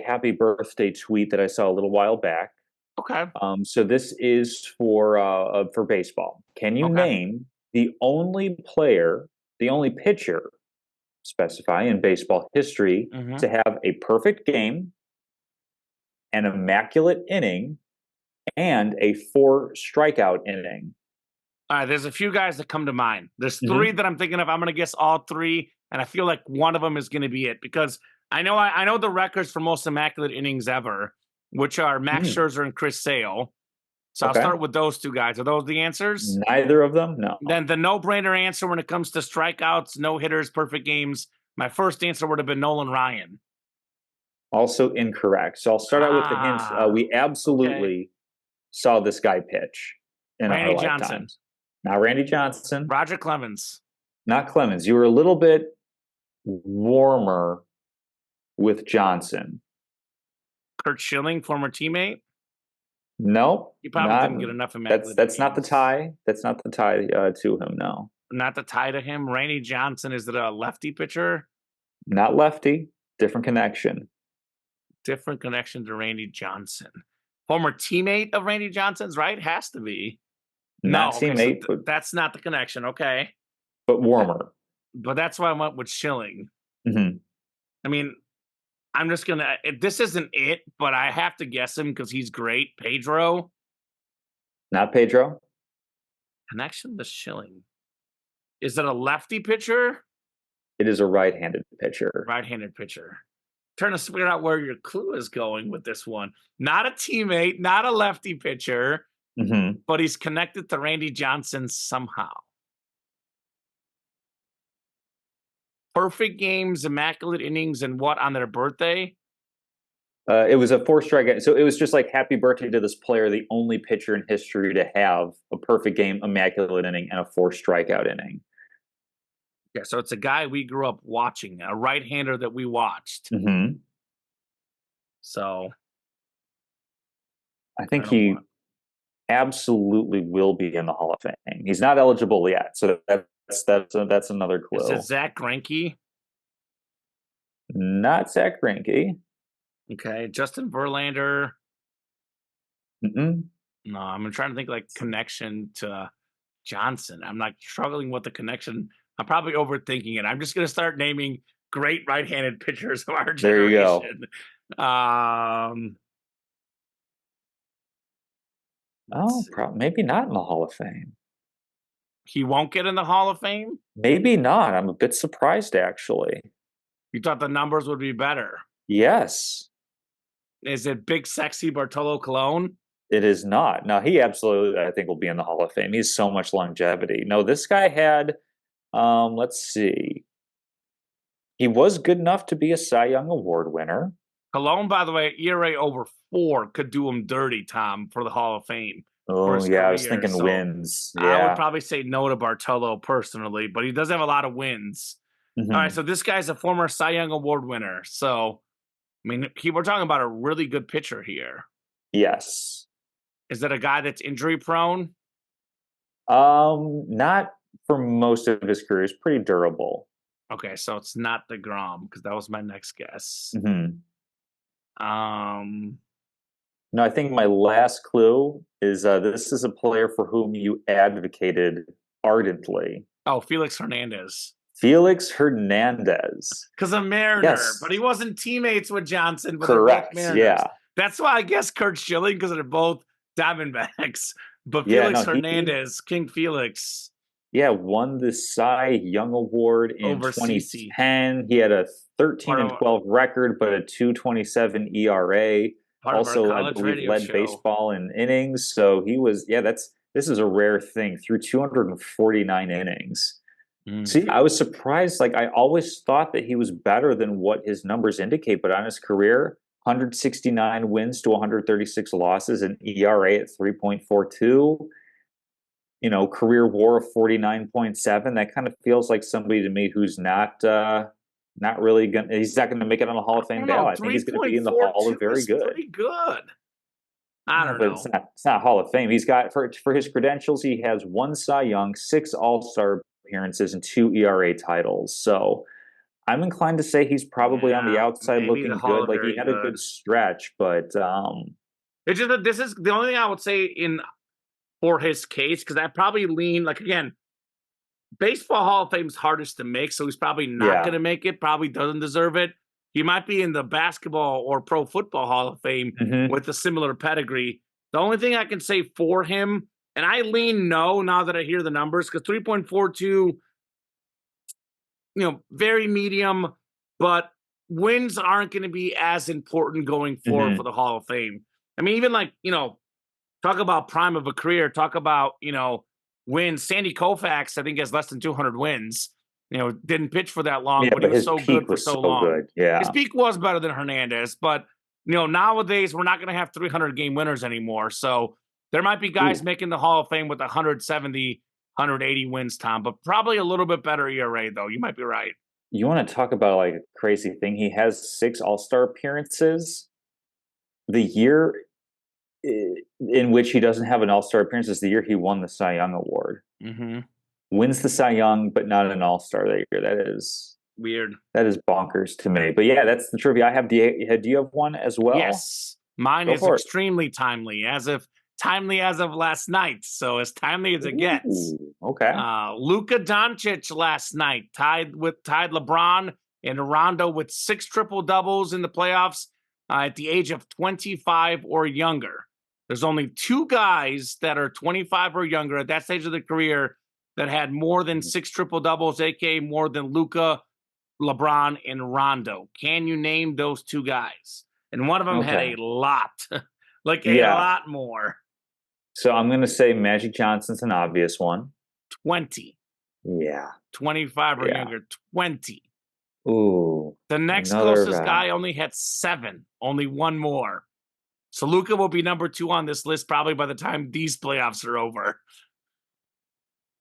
happy birthday tweet that I saw a little while back. Okay. So this is for baseball. Can you name the only pitcher, specify in baseball history, to have a perfect game, an immaculate inning, and a 4 strikeout inning? All right, there's a few guys that come to mind. There's 3 that I'm thinking of. I'm going to guess all 3, and I feel like one of them is going to be it because I know the records for most immaculate innings ever, which are Max Scherzer and Chris Sale. So I'll start with those 2 guys. Are those the answers? Neither of them? No. Then the no-brainer answer when it comes to strikeouts, no-hitters, perfect games, my first answer would have been Nolan Ryan. Also incorrect. So I'll start out with the hint. We absolutely saw this guy pitch in Randy our Johnson. lifetimes. Not Randy Johnson. Roger Clemens. Not Clemens. You were a little bit warmer with Johnson. Curt Schilling, former teammate. No, He probably didn't get enough immaculate. That's not the tie. That's not the tie to him. No, not the tie to him. Randy Johnson, is it a lefty pitcher? Not lefty. Different connection. Different connection to Randy Johnson. Former teammate of Randy Johnson's, right? Has to be. Not teammate. So that's not the connection. Okay. But warmer. But that's why I went with Schilling. I mean, I'm just going to, this isn't it, but I have to guess him because he's great. Pedro. Not Pedro. Connection to Schilling. Is it a lefty pitcher? It is a right-handed pitcher. Right-handed pitcher. Trying to figure out where your clue is going with this one. Not a teammate, not a lefty pitcher, but he's connected to Randy Johnson somehow. Perfect games, immaculate innings, and what on their birthday? It was a 4 strikeout. So it was just like happy birthday to this player, the only pitcher in history to have a perfect game, immaculate inning, and a 4 strikeout inning. Yeah, so it's a guy we grew up watching, a right-hander that we watched. So I think he absolutely will be in the Hall of Fame. He's not eligible yet, so that's another clue. Is it Zach Greinke? Not Zach Greinke. Okay, Justin Verlander. No, I'm trying to think like connection to Johnson. I'm not struggling with the connection. I'm probably overthinking it. I'm just going to start naming great right-handed pitchers of our generation. There you go. Maybe not in the Hall of Fame. He won't get in the Hall of Fame? Maybe not. I'm a bit surprised, actually. You thought the numbers would be better? Yes. Is it Big Sexy Bartolo Colon? It is not. No, he absolutely, I think, will be in the Hall of Fame. He's so much longevity. No, this guy had, let's see. He was good enough to be a Cy Young Award winner. Colon, by the way, ERA over 4 could do him dirty, Tom, for the Hall of Fame. Oh, yeah, I was thinking wins. Yeah. I would probably say no to Bartolo personally, but he does have a lot of wins. All right, Mhm. so this guy's a former Cy Young Award winner. So, I mean, we're talking about a really good pitcher here. Yes. Is that a guy that's injury prone? Not for most of his career. He's pretty durable. Okay, so it's not DeGrom because that was my next guess. Mhm. Um, No, I think my last clue is this is a player for whom you advocated ardently. oh, Felix Hernandez. Felix Hernandez. Because a Mariner, Yes, but he wasn't teammates with Johnson, but they're both correct. Mariners. Yeah. That's why I guess Kurt Schilling, because they're both Diamondbacks. But Yeah, Felix no, he Hernandez, King Felix, yeah, won the Cy Young Award in over CC. 2010. He had a 13 Part and of 12 record, but a 2.27 ERA. part of our Also, I college believe radio led show. baseball in innings. So he was, yeah, this is a rare thing through 249 innings. Mm. See, I was surprised. Like I always thought that he was better than what his numbers indicate, but on his career, 169 wins to 136 losses, an ERA at 3.42. Career WAR of 49.7. That kind of feels like somebody to me who's not really gonna. He's not going to make it on the Hall of I Fame don't know. ballot. I think he's going to be in the Hall 3.42 of Very is Good. pretty good. I Yeah, don't but know. it's not Hall of Fame. He's got for his credentials. He has one Cy Young, 6 All-Star appearances, and 2 ERA titles. So I'm inclined to say he's probably on the Yeah, outside maybe the looking Hall good. of Like he Very had a Good. good stretch, but It's just that this is the only thing I would say in for his case, because I probably lean like again, baseball Hall of Fame's hardest to make, so he's probably not yeah. going to make it. Probably doesn't deserve it. He might be in the basketball or pro football Hall of Fame Hmm. with a similar pedigree. The only thing I can say for him, and I lean no now that I hear the numbers, because 3.42, very medium, but wins aren't going to be as important going forward for Hmm. the Hall of Fame. I mean, even like, talk about prime of a career, talk about, wins. Sandy Koufax, I think, has less than 200 wins. Didn't pitch for that long, Yeah, but he but was his so good peak for was so so long. good. Yeah. His peak was better than Hernandez, but nowadays we're not going to have 300 game winners anymore. So there might be guys Ooh. making the Hall of Fame with 170, 180 wins, Tom, but probably a little bit better ERA, though. You might be right. You want to talk about like a crazy thing? He has 6 All-Star appearances. The year in which he doesn't have an All-Star appearance is the year he won the Cy Young Award. Mm-hmm. Wins the Cy Young, but not an All-Star that year. Weird. That is bonkers to me. But yeah, that's the trivia I have. Do you have one as well? Yes, mine Go is for it. extremely timely, timely as of last night. So as timely as it gets. Ooh, okay. Luka Doncic last night tied LeBron and Rondo with 6 triple doubles in the playoffs at the age of 25 or younger. There's only 2 guys that are 25 or younger at that stage of their career that had more than 6 triple doubles, aka more than Luka, LeBron, and Rondo. Can you name those 2 guys? And one of them had Okay. a lot, like a Yeah. lot more. So I'm going to say Magic Johnson's an obvious one. 20. Yeah. 25 or Yeah. younger, 20. Ooh. The next Another closest guy only had 7, only one more. So Luka will be number 2 on this list probably by the time these playoffs are over.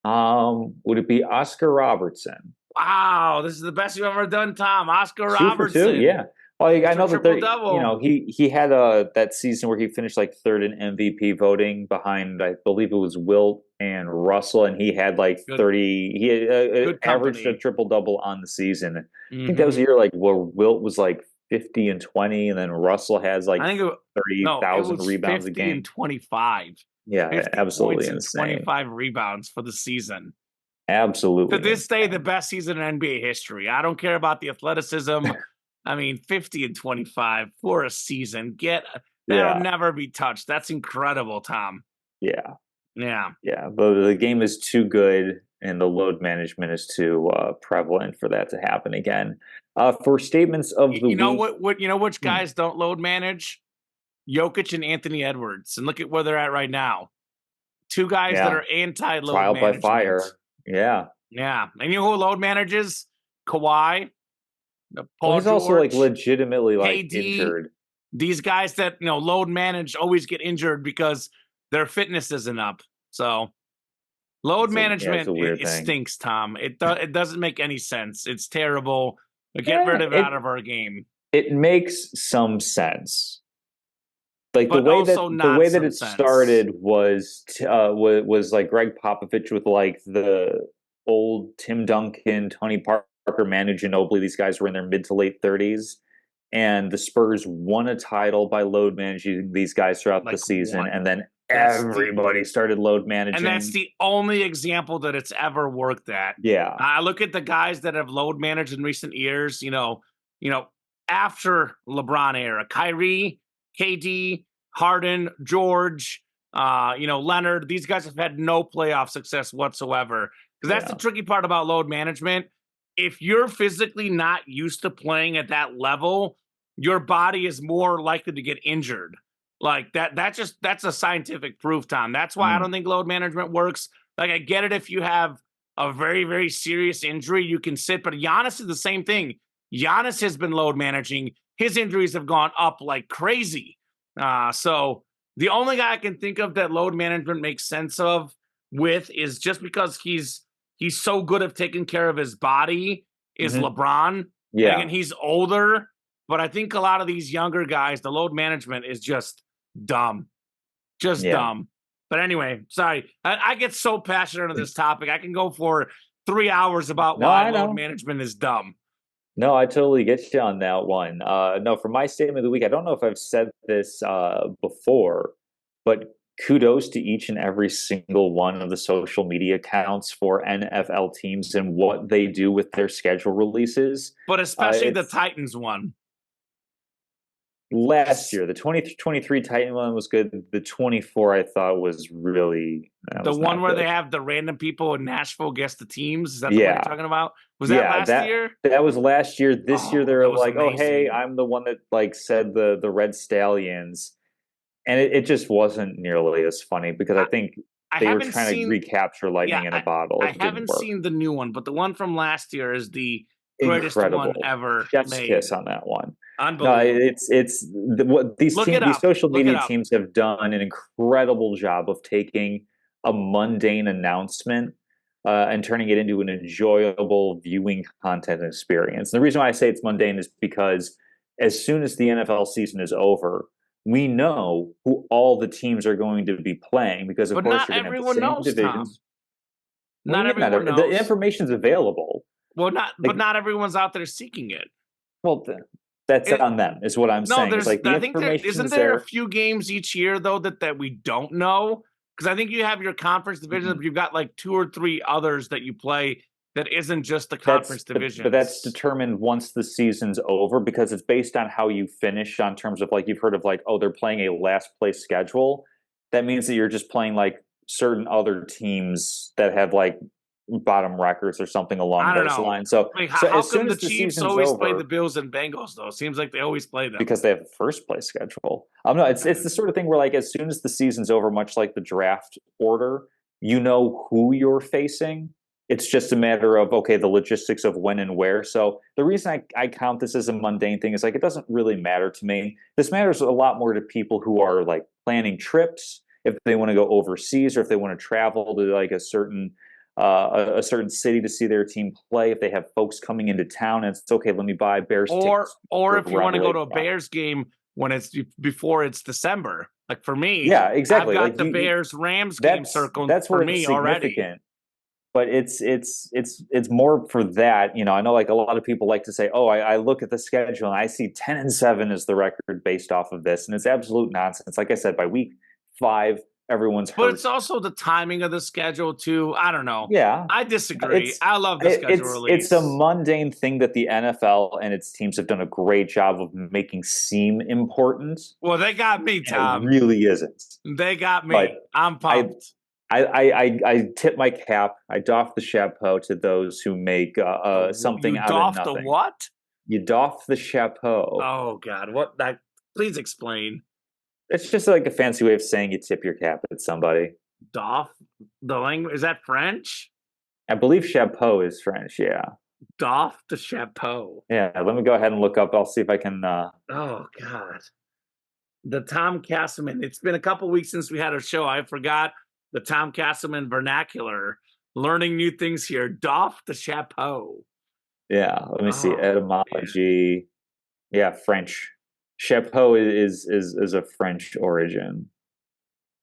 Would it be Oscar Robertson? Wow, this is the best you've ever done, Tom. Oscar 2 for 2, Robertson. yeah. Well, I know that triple-double. he had that season where he finished like 3rd in MVP voting behind, I believe it was Wilt and Russell, and he had like Good. 30. He had, Good averaged a company. triple-double on the season. I Mhm. think that was a year like where Wilt was like 50 and 20, and then Russell has like I think it 30,000 was rebounds a 50 game. and 25. Yeah, 50 absolutely points and insane. 25 rebounds for the season. Absolutely. To this day, insane. the best season in NBA history. I don't care about the athleticism. I mean, 50 and 25 for a season. That'll Yeah. never be touched. That's incredible, Tom. Yeah. Yeah. Yeah. The game is too good and the load management is too prevalent for that to happen again. For statements of the You know week. what? You know which guys don't load manage? Jokic and Anthony Edwards. And look at where they're at right now. 2 guys that Yeah. are anti-load Trial by management. fire. Yeah. Yeah. And you know who load manages? Kawhi. Paul He's also like George, legitimately like KD. injured. These guys that load manage always get injured because their fitness isn't up. So Load It's management, a weird it thing. stinks, Tom. It doesn't make any sense. It's terrible. Get Yeah, rid of it out of our game. it makes some sense. Like But also the not way that some it sense. started was like Greg Popovich with like the old Tim Duncan, Tony Parker, Manu Ginobili. These guys were in their mid to late 30s, and the Spurs won a title by load managing these guys throughout the Like season, one. and then That's the everybody started load and that's managing. the only example that it's ever worked at. Yeah, I look at the guys that have load managed in recent years, after LeBron era, Kyrie, KD, Harden, George, Leonard, these guys have had no playoff success whatsoever. Because that's the yeah. tricky part about load management. If you're physically not used to playing at that level, your body is more likely to get injured. Like that's a scientific proof, Tom. That's why I Mm. don't think load management works. Like I get it if you have a very, very serious injury, you can sit, but Giannis is the same thing. Giannis has been load managing. His injuries have gone up like crazy. So the only guy I can think of that load management makes sense of with is just because he's so good at taking care of his body is Hmm. LeBron. And again, Yeah, he's older, but I think a lot of these younger guys, the load management is just dumb. Just yeah. dumb. But anyway, sorry. I get so passionate on this topic. I can go for 3 hours about No, why I load know. management is dumb. No, I totally get you on that one. No, for my statement of the week, I don't know if I've said this before, but kudos to each and every single one of the social media accounts for NFL teams and what they do with their schedule releases. But especially the It's Titans one. last year, the 2023 Titan one was good. The 24 I thought was really, that The was one not where good. they have the random people in Nashville guess the teams. Is that the one you're Yeah, talking about? Was that yeah, last year? that was last year. This year Oh, that they're was like, oh hey, amazing. I'm the one that like said the Red Stallions, and it just wasn't nearly as funny because I I, think I they were haven't trying to seen recapture yeah, lightning in a bottle. I It didn't haven't work. seen the new one, but the one from last year is the greatest one Incredible, ever chef's kiss made. on that one. No, Unbelievable. what Look it these up. social Look it media up. teams have done an incredible job of taking a mundane announcement and turning it into an enjoyable viewing content experience. And the reason why I say it's mundane is because as soon as the NFL season is over, we know who all the teams are going to be playing because, of But course, not you're going to have the everyone same knows, Tom. divisions. What do Not you mean? Not everyone the knows. information's available. Well, but Like, not everyone's out there seeking it. well, that's It on them, is what I'm No, saying. It's there's like the I think there isn't information's there a there. few games each year though that we don't know because I think you have your conference divisions, Mhm. but you've got like two or three others that you play that isn't just the conference But that's divisions. determined once the season's over because it's based on how you finish on terms of like you've heard of like, oh, they're playing a last place schedule. That means that you're just playing like certain other teams that have like bottom records or something along I don't those know. lines. So Like so how as soon come the as the Chiefs season's always play the over, Bills and Bengals though? Seems like they always play them. because they have a first place schedule. No, it's the sort of thing where like as soon as the season's over, much like the draft order, you know who you're facing. It's just a matter of okay, the logistics of when and where. So the reason I count this as a mundane thing is like it doesn't really matter to me. This matters a lot more to people who are like planning trips, if they want to go overseas or if they want to travel to like a certain city to see their team play. If they have folks coming into town, and it's okay. Let me buy Bears tickets Or if you around want the to go to a lakefront. Bears game when it's before it's December. Like for me, Yeah, I've exactly. got Like the Bears Rams game that's circled that's for where it's me already. significant. But it's more for that. You know, I know like a lot of people like to say, "Oh, I look at the schedule and I see 10-7 as the record based off of this," and it's absolute nonsense. Like I said, by week 5, everyone's But hurt. it's also the timing of the schedule too. I don't know. Yeah, I disagree. it's I love the schedule it's a release. mundane thing that the NFL and its teams have done a great job of making seem important, Well, they got me, and it Tom. really isn't. They got But me. I'm I pumped. I tip my cap. I doff the chapeau to those who make something You out of doffed the nothing. what? You doff the chapeau. Oh God, what that? Please explain. It's just like a fancy way of saying you tip your cap at somebody. Doff the language is that French? I believe chapeau is French. Yeah, Doff the chapeau. yeah. Let me go ahead and look up. I'll see if I can. Oh God, the Tom Castleman. It's been a couple weeks since we had a show. I forgot the Tom Castleman vernacular, learning new things here. Doff the chapeau. Yeah, let me see. Oh, man. Etymology. Yeah, French. Chapeau is a French origin.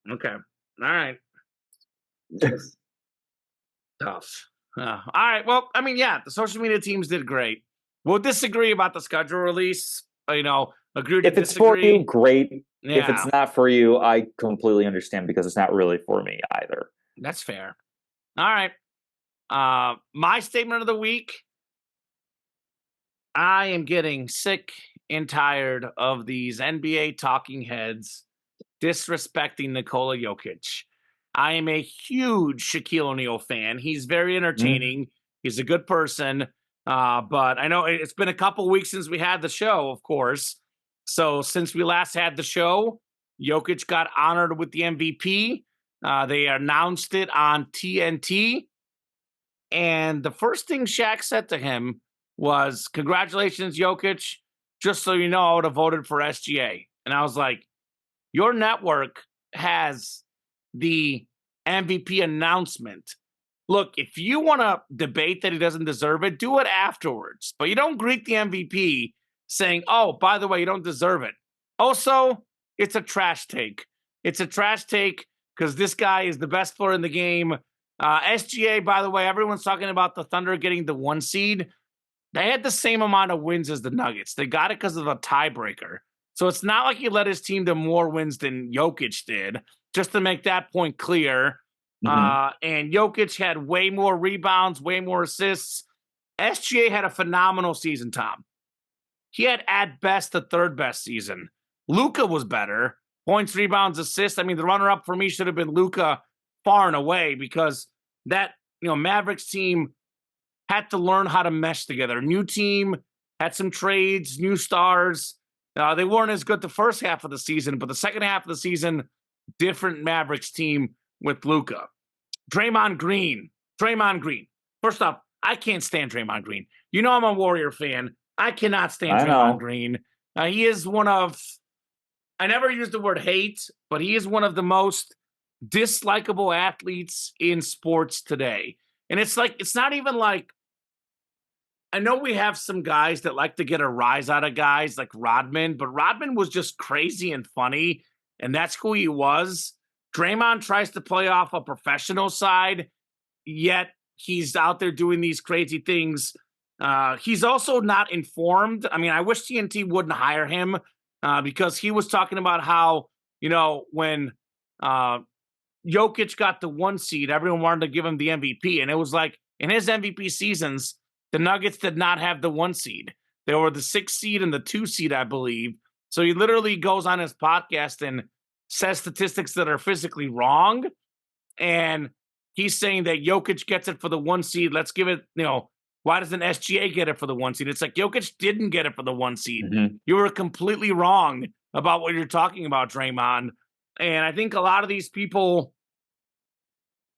Okay. All right. Tough. All right. Well, I mean, yeah, the social media teams did great. We'll disagree about the schedule release. Agree to If it's for you, disagree. great. If it's Yeah, not for you, I completely understand because it's not really for me either. that's fair. All right. My statement of the week, I am getting sick and tired of these NBA talking heads disrespecting Nikola Jokic. I am a huge Shaquille O'Neal fan. He's very Mhm. entertaining. He's a good person. But I know it's been a couple weeks since we had the show, of course. So since we last had the show, Jokic got honored with the MVP. They announced it on TNT. And the first thing Shaq said to him was, "Congratulations, Jokic. Just so you know, I would have voted for SGA." And I was like, your network has the MVP announcement. Look, if you want to debate that he doesn't deserve it, do it afterwards. But you don't greet the MVP saying, "Oh, by the way, you don't deserve it." Also, it's a trash take. It's a trash take because this guy is the best player in the game. SGA, by the way, everyone's talking about the Thunder getting the 1 seed. They had the same amount of wins as the Nuggets. They got it because of a tiebreaker. So it's not like he led his team to more wins than Jokic did, just to make that point clear. Mhm. And Jokic had way more rebounds, way more assists. SGA had a phenomenal season, Tom. He had at best the third best season. Luka was better. Points, rebounds, assists. I mean, the runner-up for me should have been Luka far and away because that, Mavericks team had to learn how to mesh together. New team, had some trades, new stars. They weren't as good the first half of the season, but the second half of the season, different Mavericks team with Luka. Draymond Green. Draymond Green. First off, I can't stand Draymond Green. You know I'm a Warrior fan. I cannot stand I Draymond know. Green. He is one of, I never use the word hate, but he is one of the most dislikable athletes in sports today. And it's not even like, I know we have some guys that like to get a rise out of guys like Rodman, but Rodman was just crazy and funny, and that's who he was. Draymond tries to play off a professional side, yet he's out there doing these crazy things. He's also not informed. I mean, I wish TNT wouldn't hire him because he was talking about how, when uh, Jokic got the 1 seed, everyone wanted to give him the MVP. And it was like in his MVP seasons, the Nuggets did not have the 1 seed. They were the 6 seed and the 2 seed, I believe. So he literally goes on his podcast and says statistics that are physically wrong. And he's saying that Jokic gets it for the 1 seed. Let's give it, why doesn't SGA get it for the 1 seed? It's like Jokic didn't get it for the 1 seed. Mhm. You were completely wrong about what you're talking about, Draymond. And I think a lot of these people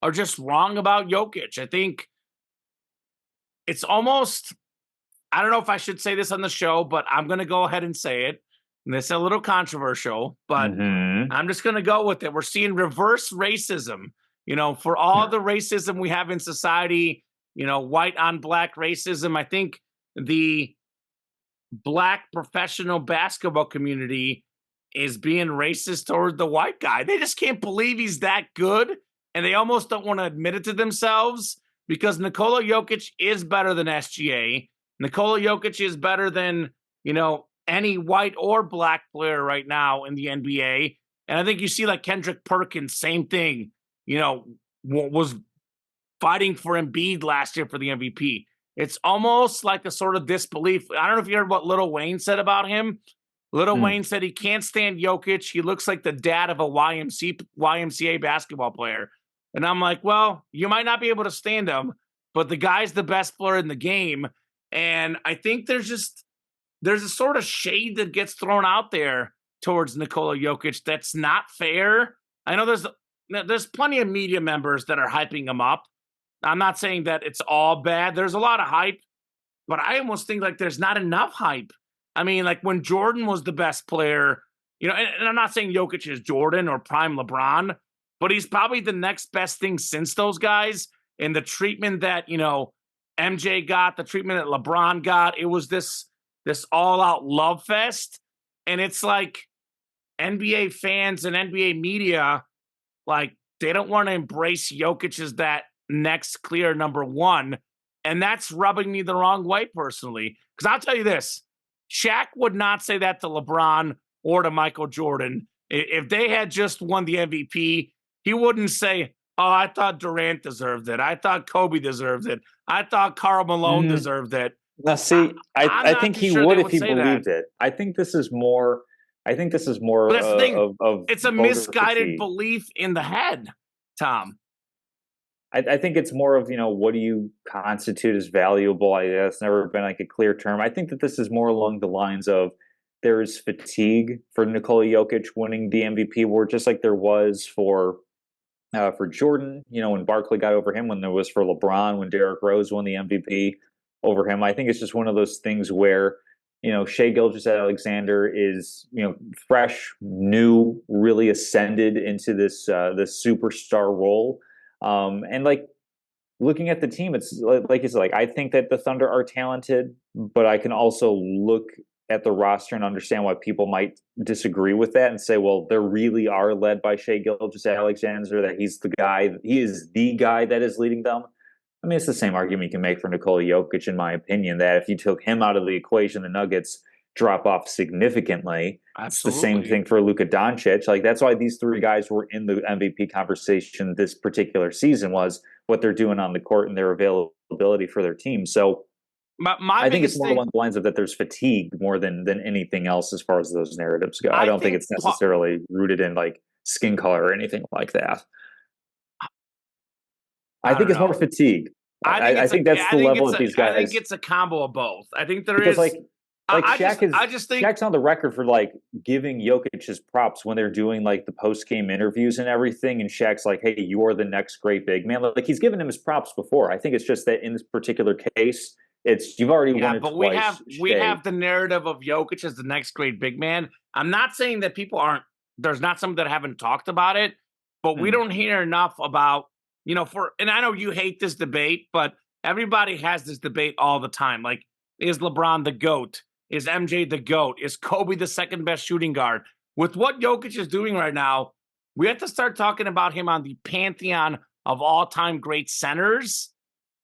are just wrong about Jokic. I think it's almost, I don't know if I should say this on the show, but I'm going to go ahead and say it. And it's a little controversial, but Mhm. I'm just going to go with it. We're seeing reverse racism, for all the racism we have in society, white on black racism. I think the black professional basketball community is being racist toward the white guy. They just can't believe he's that good. And they almost don't want to admit it to themselves because Nikola Jokic is better than SGA. Nikola Jokic is better than, any white or black player right now in the NBA. And I think you see like Kendrick Perkins, same thing, was fighting for Embiid last year for the MVP. It's almost like a sort of disbelief. I don't know if you heard what Lil Wayne said about him. Lil Mm. Wayne said he can't stand Jokic. He looks like the dad of a YMCA basketball player. And I'm like, well, you might not be able to stand him, but the guy's the best player in the game. And I think there's a sort of shade that gets thrown out there towards Nikola Jokic that's not fair. I know there's plenty of media members that are hyping him up. I'm not saying that it's all bad. There's a lot of hype, but I almost think like there's not enough hype. I mean, like when Jordan was the best player, and I'm not saying Jokic is Jordan or prime LeBron, but he's probably the next best thing since those guys. And the treatment that, MJ got, the treatment that LeBron got, it was this all-out love fest. And it's like NBA fans and NBA media, like, they don't want to embrace Jokic as that next clear number one. And that's rubbing me the wrong way personally. Because I'll tell you this, Shaq would not say that to LeBron or to Michael Jordan. If they had just won the MVP, he wouldn't say, oh, I thought Durant deserved it. I thought Kobe deserved it. I thought Karl Malone deserved it. Now, see, I think he sure would if he that. believed it. I think this is more. But that's the thing. Of it's a misguided belief in the head, Tom. I think it's more of, what do you constitute as valuable? It's never been like a clear term. I think that this is more along the lines of there's fatigue for Nikola Jokic winning the MVP award, just like there was for Jordan, when Barkley got over him, when there was for LeBron, when Derrick Rose won the MVP over him. I think it's just one of those things where, Shai Gilgeous-Alexander is, fresh, new, really ascended into this superstar role. And like looking at the team, it's like you said, I think that the Thunder are talented, but I can also look at the roster and understand why people might disagree with that and say, well, they really are led by Shai Gilgeous-Alexander, that he is the guy that is leading them. I mean, it's the same argument you can make for Nikola Jokic, in my opinion, that if you took him out of the equation, the Nuggets drop off significantly. Absolutely. It's the same thing for Luka Doncic. That's why these three guys were in the MVP conversation this particular season, was what they're doing on the court and their availability for their team. So I think it's more along the lines of that there's fatigue more than anything else as far as those narratives go. I don't think it's necessarily rooted in skin color or anything like that. I think it's more fatigue. I think that's the level of these guys. I think it's a combo of both. I think there is. Shaq's on the record for giving Jokic his props when they're doing the post-game interviews and everything, and Shaq's like, hey, you are the next great big man. He's given him his props before. I think it's just that in this particular case, you've already won it but twice. we have the narrative of Jokic as the next great big man. I'm not saying that people aren't. There's not some that haven't talked about it, but we don't hear enough about and I know you hate this debate, but everybody has this debate all the time. Is LeBron the GOAT? Is MJ the GOAT? Is Kobe the second best shooting guard? With what Jokic is doing right now, we have to start talking about him on the pantheon of all-time great centers.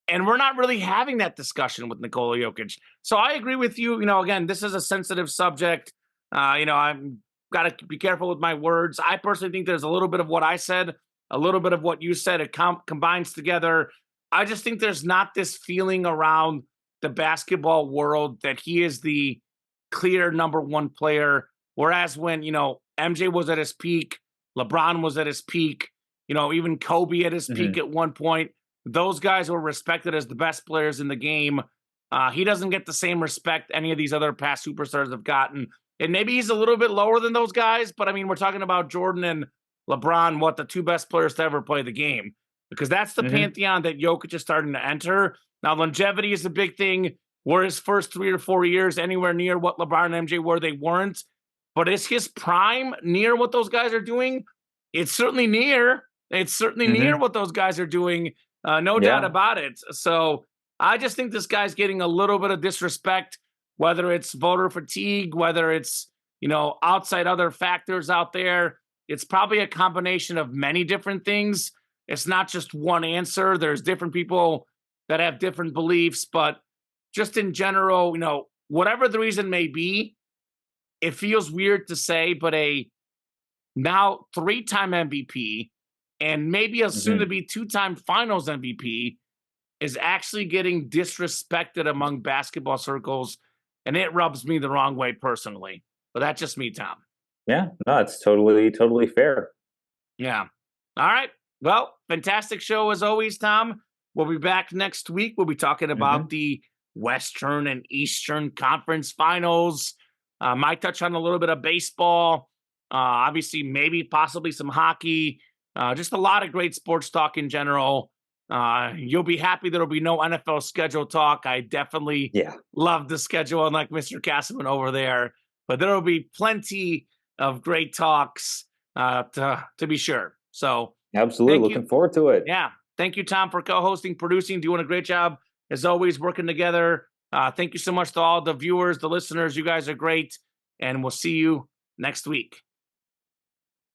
And we're not really having that discussion with Nikola Jokic. So I agree with you. Again, this is a sensitive subject. I'm got to be careful with my words. I personally think there's a little bit of what I said, a little bit of what you said. It combines together. I just think there's not this feeling around the basketball world that he is the clear number one player. Whereas when, MJ was at his peak, LeBron was at his peak, even Kobe at his peak at one point, those guys were respected as the best players in the game. He doesn't get the same respect any of these other past superstars have gotten. And maybe he's a little bit lower than those guys, but I mean, we're talking about Jordan and LeBron, the two best players to ever play the game, because that's the pantheon that Jokic is starting to enter. Now, longevity is a big thing. Were his first 3 or 4 years anywhere near what LeBron and MJ were? They weren't. But is his prime near what those guys are doing? It's certainly near. It's certainly near what those guys are doing. No doubt about it. So I just think this guy's getting a little bit of disrespect, whether it's voter fatigue, whether it's, outside other factors out there. It's probably a combination of many different things. It's not just one answer. There's different people that have different beliefs, but just in general, whatever the reason may be, it feels weird to say, but a now 3-time MVP and maybe a soon-to-be 2-time finals MVP is actually getting disrespected among basketball circles, and it rubs me the wrong way personally. But that's just me, Tom. Yeah, no, it's totally fair. Yeah. All right. Well, fantastic show as always, Tom. We'll be back next week. We'll be talking about the Western and Eastern Conference Finals. Might touch on a little bit of baseball. Obviously, maybe possibly some hockey. Just a lot of great sports talk in general. You'll be happy there'll be no NFL schedule talk. I definitely love the schedule, unlike Mr. Castleman over there. But there will be plenty of great talks to be sure. So Absolutely. Thank Looking you. forward to it. Yeah. Thank you, Tom, for co-hosting, producing, doing a great job as always, working together. Thank you so much to all the viewers, the listeners. You guys are great. And we'll see you next week.